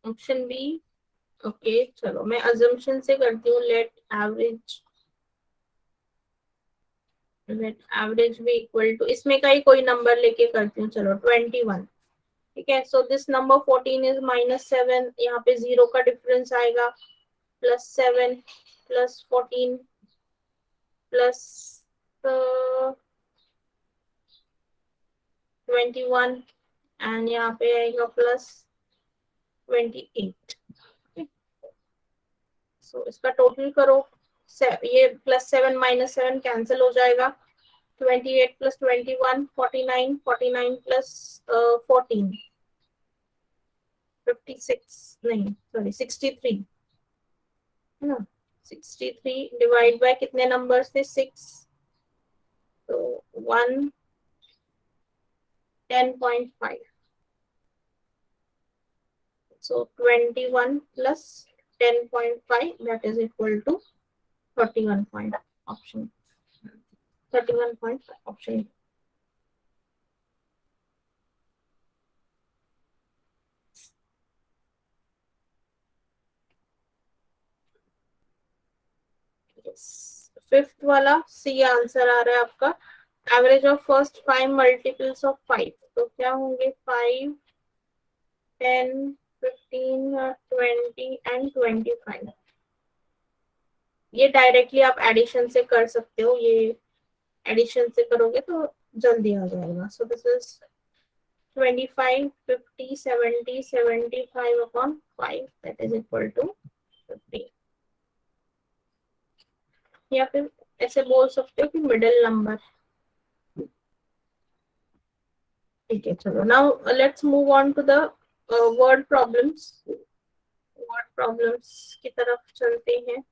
Option B. ओके, चलो मैं अजम्पशन से करती हूँ, लेट एवरेज भी इक्वल टू, इसमें का ही कोई नंबर लेके करती हूँ, चलो 21। ठीक है, सो दिस नंबर 14 इज -7, यहाँ पे 0 का डिफरेंस आएगा, +7 +14 +7, 21 एंड यहाँ पे आएगा प्लस 28। सो इसका टोटल करो, ये +7 -7 कैंसिल हो जाएगा। 28 + 21 49, 49 प्लस 14 56 नहीं सॉरी 63 है ना। 63 डिवाइड बाय कितने नंबर थे 6, तो 1 10.5। So 21 plus 10.5 that is equal to 31 point option 31.5 option। Fifth वाला सी आंसर आ रहा है आपका। Average of first 5 multiples of 5, तो क्या होंगे 5 10 15 20 एंड 25। ये डायरेक्टली आप एडिशन से कर सकते हो, ये एडिशन से करोगे तो जल्दी आ जाएगा। So this is 25 50 70 75 upon 5 that is equal to 50। या फिर ऐसे बोल सकते हो कि मिडिल नंबर। ठीक है, चलो now let's move on to the word problems. Word problems की तरफ चलते हैं।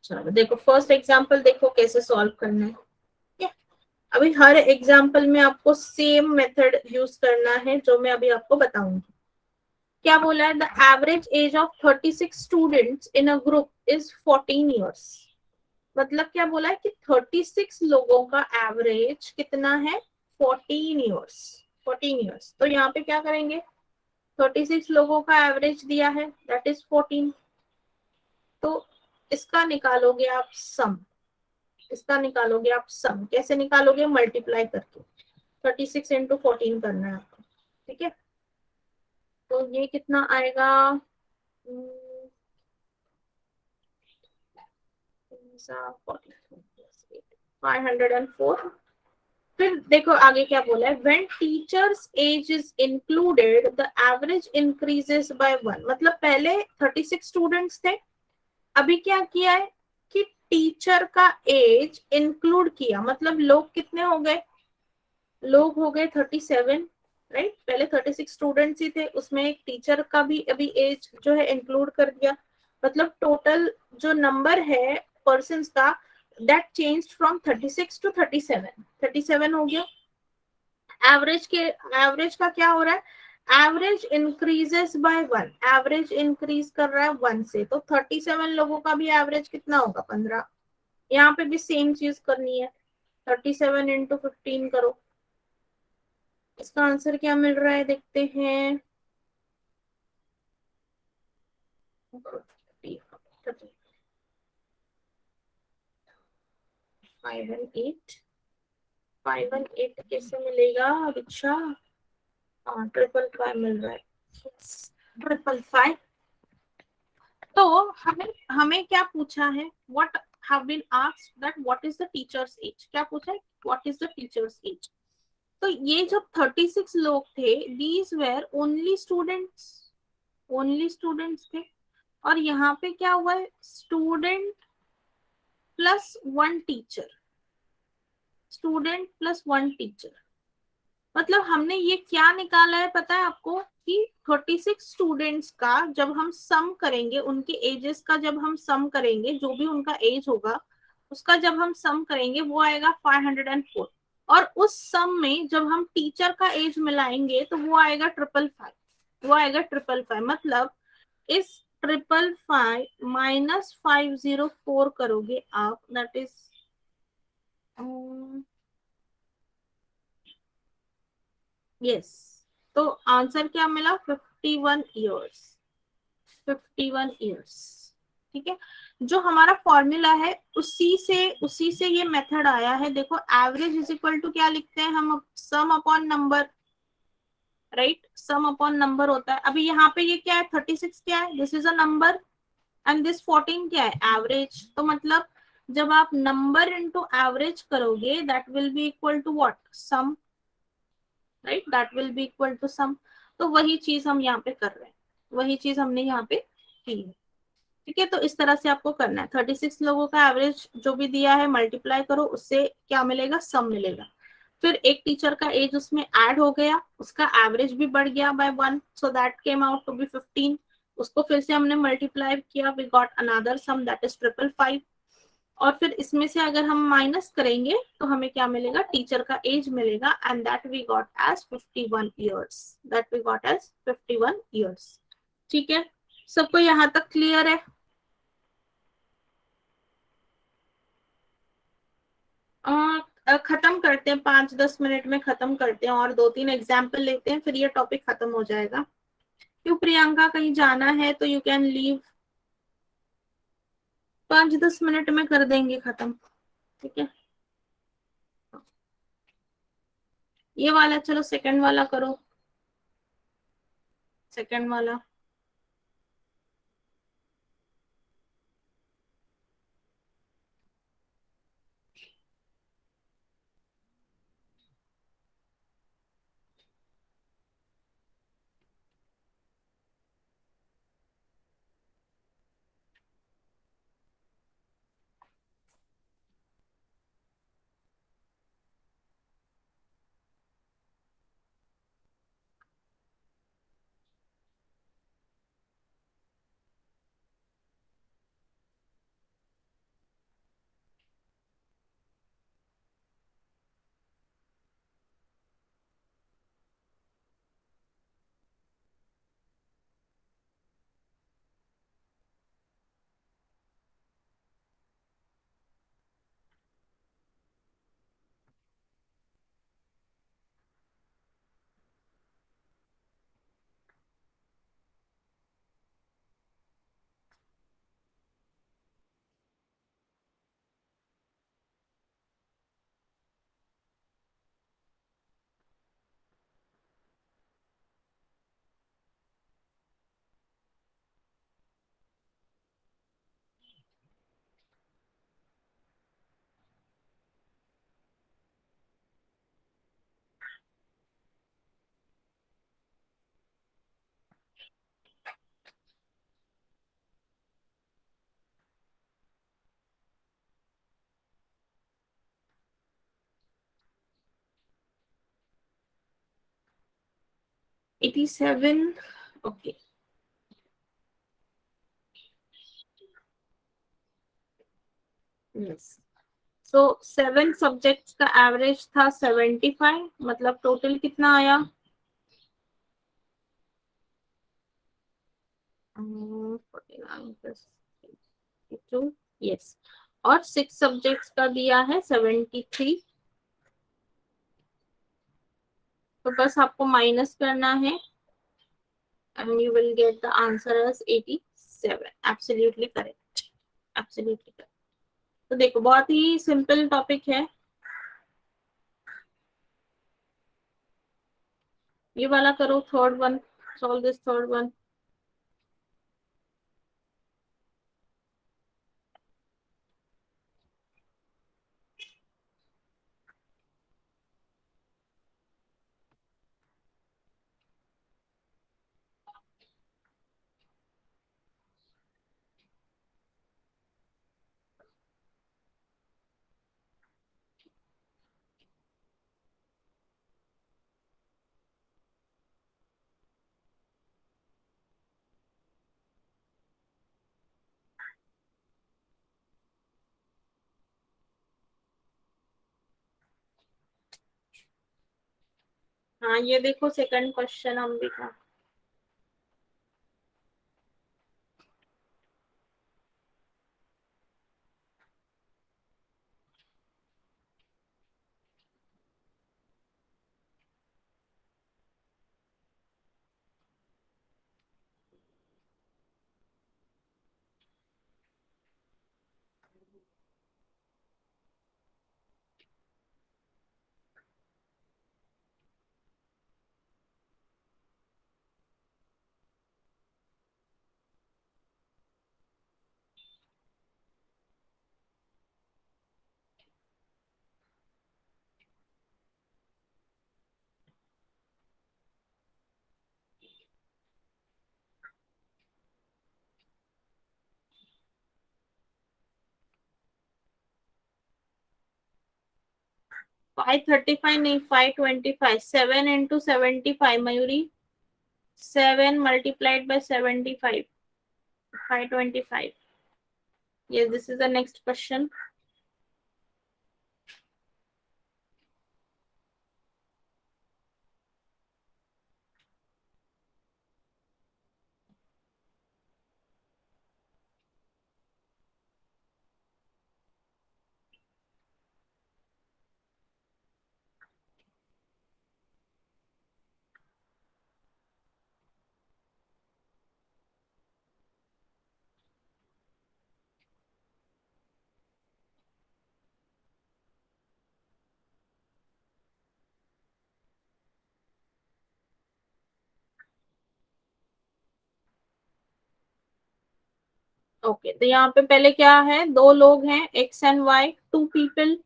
चलो देखो फर्स्ट एग्जांपल देखो कैसे सॉल्व करना है। अभी हर एग्जाम्पल में आपको सेम मेथड यूज करना है जो मैं अभी आपको बताऊंगी। क्या बोला है, the average age of 36 students in a group is 14 years. मतलब क्या बोला है कि 36 लोगों का एवरेज कितना है 14 ईयर्स। 14 ईयर्स, तो यहाँ पे क्या करेंगे, 36 लोगों का एवरेज दिया है दैट इज 14, तो इसका निकालोगे आप सम। इसका निकालोगे आप सम, कैसे निकालोगे, मल्टीप्लाई करके 36 इंटू 14 करना है आपको। ठीक है, तो ये कितना आएगा 504। फिर देखो आगे क्या बोला है, when teacher's age is included the average increases by 1। मतलब पहले 36 स्टूडेंट्स थे, अभी क्या किया है कि टीचर का एज इंक्लूड किया, मतलब लोग कितने हो गए, लोग हो गए 37, राइट। पहले 36 स्टूडेंट्स ही थे, उसमें एक टीचर का भी अभी एज जो है इंक्लूड कर दिया। मतलब टोटल जो नंबर है पर्सन का दैट चेंज फ्रॉम 36 टू 37। 37 हो गया। एवरेज का क्या हो रहा है, average increases by 1। Average increase कर रहा है 1 से, तो 37 लोगों का भी एवरेज कितना होगा 15। यहाँ पे भी सेम चीज करनी है, 37 इंटू 15 करो। इसका आंसर क्या मिल रहा है देखते हैं, 518। 518 कैसे मिलेगा रिक्शा, 555 मिल रहा है, 555। तो हमें हमें क्या पूछा है, what have been asked that what is the teacher's age. क्या पूछा है, what is the teacher's age. तो ये जो 36 लोग थे these were only students, only students थे। और यहाँ पे क्या हुआ है, student plus 1 teacher, student plus 1 teacher. मतलब हमने ये क्या निकाला है पता है आपको, कि 36 स्टूडेंट्स का जब हम सम करेंगे, उनके एजेस का जब हम सम करेंगे, जो भी उनका एज होगा उसका जब हम सम करेंगे वो आएगा 504। और उस सम में जब हम टीचर का एज मिलाएंगे तो वो आएगा 555, वो आएगा 555। मतलब इस 555 माइनस 504 करोगे आप, दैट इज यस। तो आंसर क्या मिला 51 ईयर्स, 51 ईयर्स। ठीक है, जो हमारा फॉर्मूला है उसी से ये मेथड आया है। देखो एवरेज इज इक्वल टू क्या लिखते हैं हम, सम अपॉन नंबर, राइट। सम अपॉन नंबर होता है। अभी यहाँ पे ये क्या है 36 क्या है, this is a number and this 14 क्या है, एवरेज। तो मतलब जब आप नंबर इनटू एवरेज करोगे that will be equal to what, sum, right, that will be equal to sum. तो वही चीज हम यहाँ पे कर रहे हैं, वही चीज हमने यहाँ पे की है। ठीक है, तो इस तरह से आपको करना है। 36 लोगों का एवरेज जो भी दिया है मल्टीप्लाई करो, उससे क्या मिलेगा, सम मिलेगा। फिर एक टीचर का एज उसमें ऐड हो गया, उसका एवरेज भी बढ़ गया by 1, so that came out to be 15। उसको फिर से हमने मल्टीप्लाई किया, we got another sum that is 555। और फिर इसमें से अगर हम माइनस करेंगे तो हमें क्या मिलेगा, टीचर का एज मिलेगा, and that we got age 51 years, that we got age 51 years. ठीक है, सबको यहाँ तक क्लियर है? खत्म करते हैं, 5-10 मिनट में खत्म करते हैं, और 2-3 एग्जाम्पल लेते हैं, फिर ये टॉपिक खत्म हो जाएगा। क्यों प्रियंका, कहीं जाना है तो यू कैन लीव। 5-10 मिनट में कर देंगे खत्म। ठीक है, ये वाला चलो सेकंड वाला करो, सेकंड वाला। Eighty seven, okay. यस, सो 7 सब्जेक्ट्स का एवरेज था 75, मतलब टोटल कितना आया, 49 प्लस 2, यस। और 6 सब्जेक्ट्स का दिया है 73, तो बस आपको माइनस करना है, and you will get the answer as 87, absolutely correct, absolutely correct। तो देखो बहुत ही सिंपल टॉपिक है ये वाला, करो third one, solve this third one. हाँ ये देखो सेकंड क्वेश्चन अंबिका। 535 नहीं, 525, 7 into 75 Mayuri, 7 multiplied by 75, 525. Yes, this is the next question. Okay, तो यहाँ पे पहले क्या है, दो लोग हैं X and Y, two people,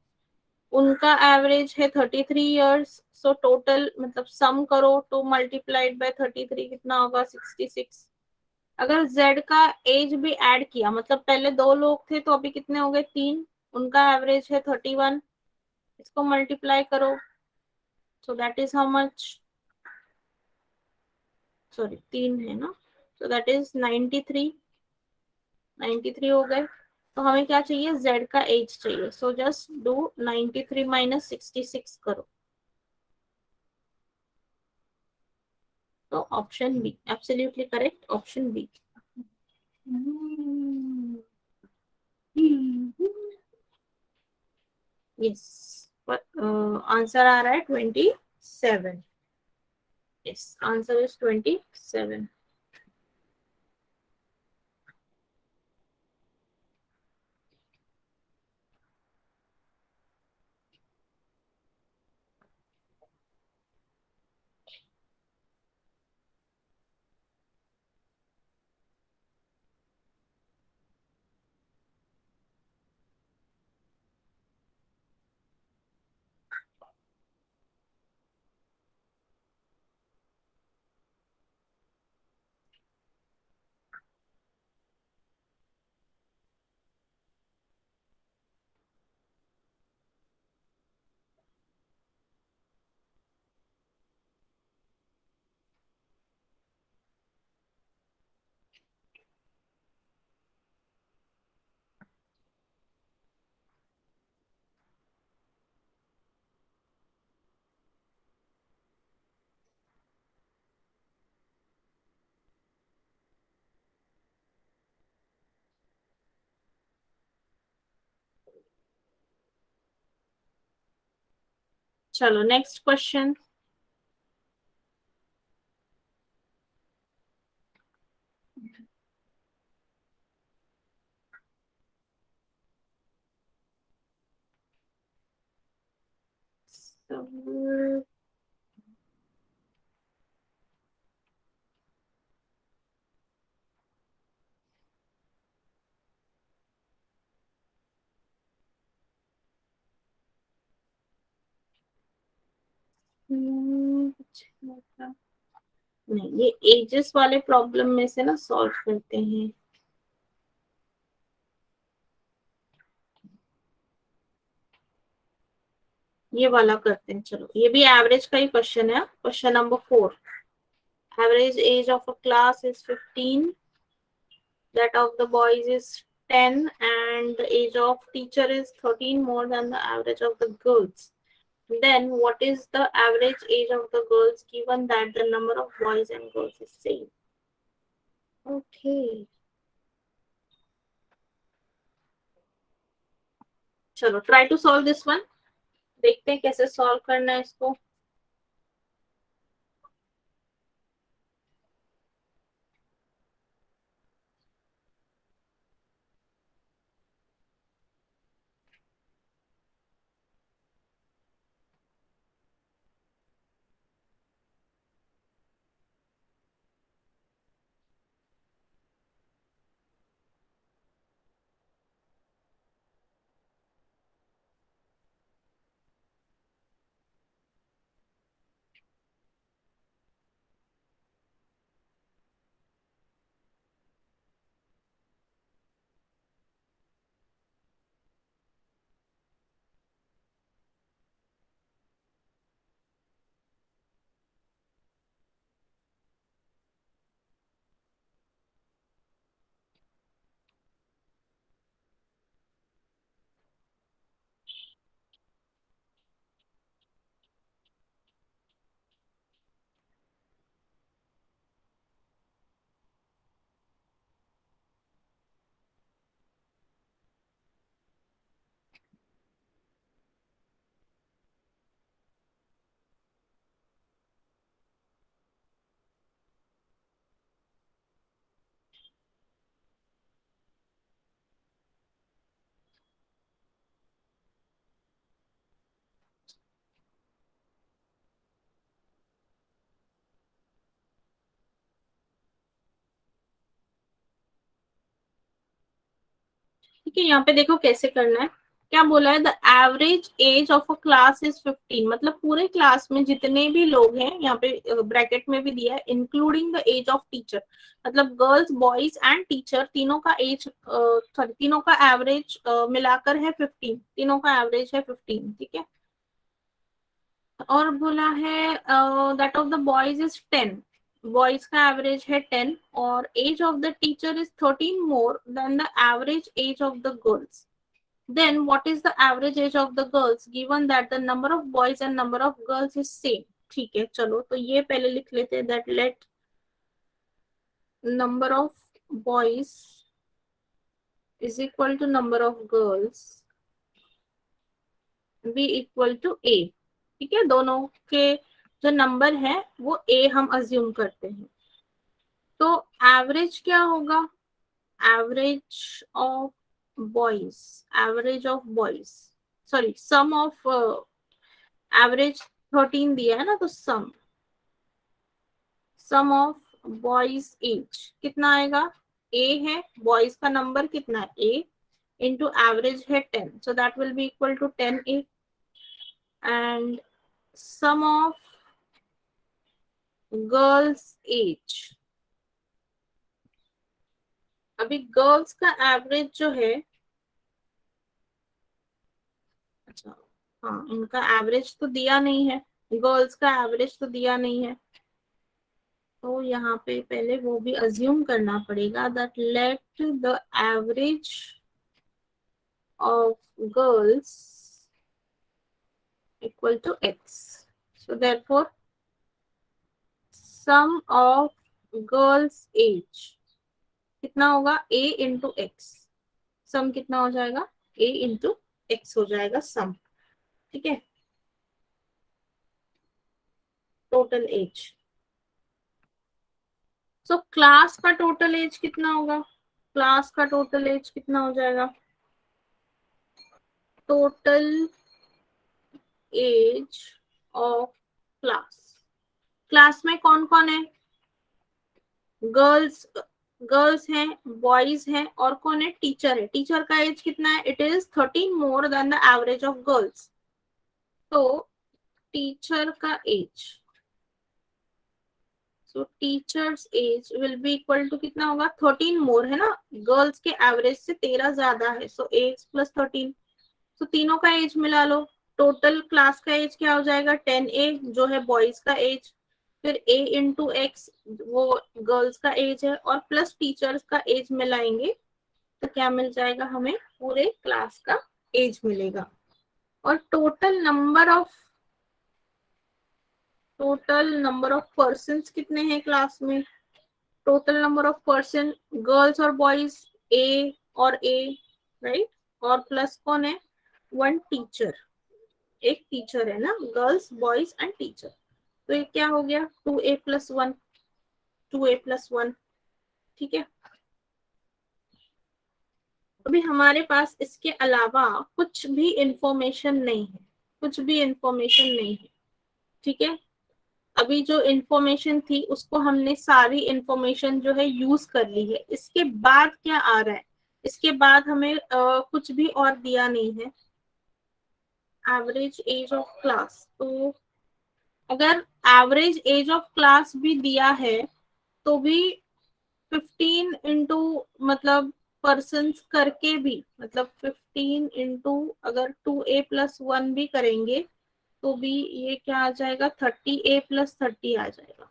उनका एवरेज है 33 years. सो टोटल मतलब सम करो, 2 multiplied by 33 कितना होगा, 66. अगर z का एज भी ऐड किया, मतलब पहले दो लोग थे तो अभी कितने हो गए, तीन, उनका एवरेज है 31, इसको मल्टीप्लाई करो, so that is how much, sorry तीन है ना, सो दैट इज 93, 93 हो गए. तो हमें क्या चाहिए, z का एज चाहिए, सो जस्ट डू 93 माइनस 66 करो. तो option B absolutely correct, option B. Yes, answer आ रहा है 27. Yes, answer is 27. चलो नेक्स्ट क्वेश्चन. नहीं, ये एजेस वाले प्रॉब्लम में से ना सॉल्व करते हैं. ये वाला करते हैं. चलो, ये भी एवरेज का ही क्वेश्चन है. Question number 4. Average age of a class is 15, that of the boys is 10, and the age of teacher is 13 more than the average of the girls. Then what is the average age of the girls given that the number of boys and girls is same? Okay. चलो try to solve this one. देखते हैं कैसे solve करना है इसको. ठीक है, यहाँ पे देखो कैसे करना है। क्या बोला है, the average age of a class is 15, मतलब पूरे क्लास में जितने भी लोग हैं, यहाँ पे ब्रैकेट में भी दिया है, including the age of teacher, मतलब गर्ल्स बॉयज एंड टीचर तीनों का एज, सॉरी तीनों का एवरेज मिलाकर है 15, तीनों का एवरेज है 15। ठीक है, और बोला है that of the boys is 10, boys का एवरेज है 10, और age of the teacher is 13 more than the average age of the girls. Then what is the average age of the girls given that the number of boys and number of girls is same? ठीक है, चलो तो ये पहले लिख लेते हैं, that let number of boys is equal to number of girls be equal to a। ठीक है, दोनों के जो नंबर है वो a हम अज्यूम करते हैं। तो एवरेज क्या होगा, average of boys, average of boys, sorry sum of, average 13 दिया है ना, तो सम ऑफ बॉयज एज कितना आएगा, ए है, बॉयज का नंबर कितना है ए, इंटू एवरेज है 10, so that will be equal to 10a, and sum of girls age, अभी गर्ल्स का एवरेज जो है, अच्छा हाँ इनका एवरेज तो दिया नहीं है, गर्ल्स का एवरेज तो दिया नहीं है, तो यहाँ पे पहले वो भी अज्यूम करना पड़ेगा, that let the average of girls equal to x, so therefore sum of girls age कितना होगा, a into x, सम कितना हो जाएगा, a into x हो जाएगा सम। ठीक है, टोटल एज, सो क्लास का टोटल एज कितना होगा, क्लास का टोटल एज कितना हो जाएगा, total age of class, class में कौन कौन है, गर्ल्स, गर्ल्स हैं, बॉयज हैं, और कौन है, टीचर है, टीचर का एज कितना है, it is 13 more than the average of girls, तो टीचर का age, so teacher's age will be equal to कितना होगा, 13 मोर है ना, गर्ल्स के एवरेज से 13 ज्यादा है, सो एज प्लस 13, तो तीनों का एज मिला लो, टोटल क्लास का एज क्या हो जाएगा, 10a जो है बॉयज का एज, फिर a इंटू एक्स वो गर्ल्स का एज है, और प्लस टीचर्स का एज मिलाएंगे तो क्या मिल जाएगा, हमें पूरे क्लास का एज मिलेगा। और टोटल नंबर ऑफ पर्सन्स कितने हैं क्लास में, total number of person girls और बॉयज ए और ए, राइट, और प्लस कौन है, वन टीचर, एक टीचर है ना, गर्ल्स बॉयज एंड टीचर, तो ये क्या हो गया, 2a+1, 2a+1। ठीक है, अभी हमारे पास इसके अलावा कुछ भी इंफॉर्मेशन नहीं है, कुछ भी इंफॉर्मेशन नहीं है। ठीक है, अभी जो इंफॉर्मेशन थी उसको हमने सारी इंफॉर्मेशन जो है यूज कर ली है, इसके बाद क्या आ रहा है, इसके बाद हमें कुछ भी और दिया नहीं है, एवरेज एज ऑफ क्लास, तो अगर एवरेज एज ऑफ क्लास भी दिया है तो भी 15 इंटू मतलब पर्सन करके भी, मतलब 15 इंटू अगर 2a+1 भी करेंगे तो भी ये क्या आ जाएगा, 30a+30 आ जाएगा।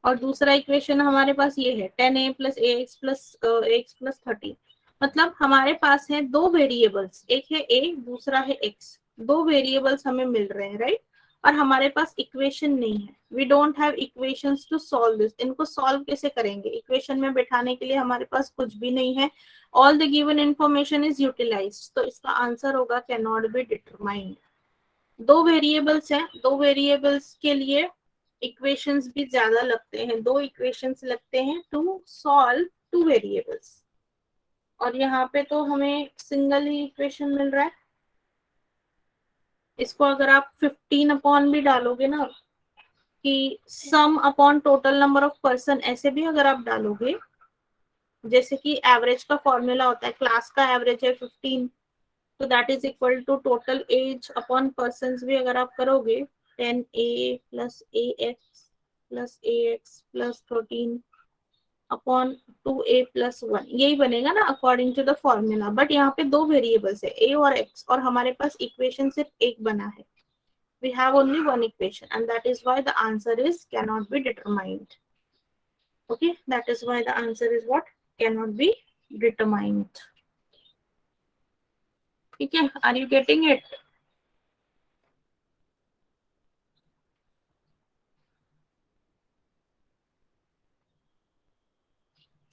और दूसरा इक्वेशन हमारे पास ये है 10a+ax+30, मतलब हमारे पास है दो वेरिएबल्स, एक है a दूसरा है x, दो वेरिएबल्स हमें मिल रहे हैं, राइट, और हमारे पास इक्वेशन नहीं है, we don't have equations to solve this, इनको सॉल्व कैसे करेंगे, इक्वेशन में बैठाने के लिए हमारे पास कुछ भी नहीं है, all the given information is utilized, तो इसका आंसर होगा कैन नॉट बी डिटरमाइंड। दो वेरिएबल्स हैं, दो वेरिएबल्स के लिए इक्वेशंस भी ज्यादा लगते हैं, दो इक्वेशंस लगते हैं टू सॉल्व टू वेरिएबल्स, और यहाँ पे तो हमें सिंगल ही इक्वेशन मिल रहा है। इसको अगर आप 15 अपॉन भी डालोगे ना, कि सम upon total number of person, ऐसे भी अगर आप डालोगे जैसे कि एवरेज का फॉर्मूला होता है, क्लास का एवरेज है 15, तो that is equal to total age upon person भी अगर आप करोगे 10a plus ax plus ax plus 13 upon 2a plus 1, यही बनेगा ना according to the formula. But यहाँ पे दो वेरिएबल्स है a और x, और हमारे पास इक्वेशन सिर्फ एक बना है, we have only one equation, and that is why the answer is cannot be determined. Okay, that is why the answer is what, cannot be determined. ठीक है, are you getting it?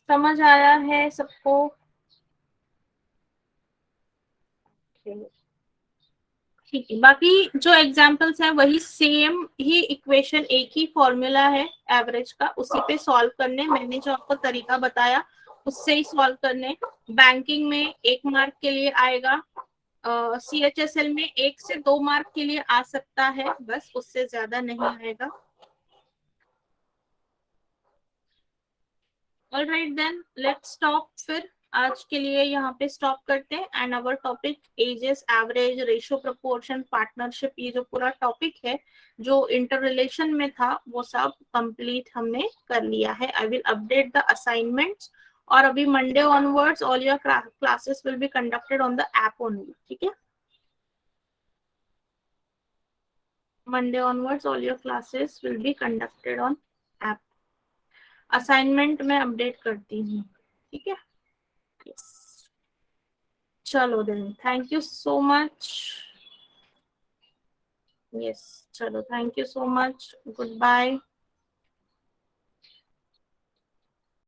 समझ आया है सबको? ठीक है, बाकी जो एग्जांपल्स हैं वही सेम ही इक्वेशन, एक ही फॉर्मूला है एवरेज का, उसी पे सॉल्व करने, मैंने जो आपको तरीका बताया उससे ही सॉल्व करने। बैंकिंग में 1 मार्क के लिए आएगा, CHSL में 1 से 2 मार्क के लिए आ सकता है, बस उससे ज्यादा नहीं आएगा। ऑलराइट देन लेट्स स्टॉप, फिर आज के लिए यहाँ पे स्टॉप करते हैं। And our topic ages, average, ratio, proportion, partnership, ये जो पूरा टॉपिक है जो इंटर रिलेशन में था वो सब कंप्लीट हमने कर लिया है। I will update the assignments, और अभी Monday onwards all your classes will be conducted on the app only. ठीक है, Monday onwards all your classes will be conducted on app. Assignment में अपडेट करती हूँ, ठीक है। yes. चलो then, thank you so much. Yes, चलो thank you so much, good bye.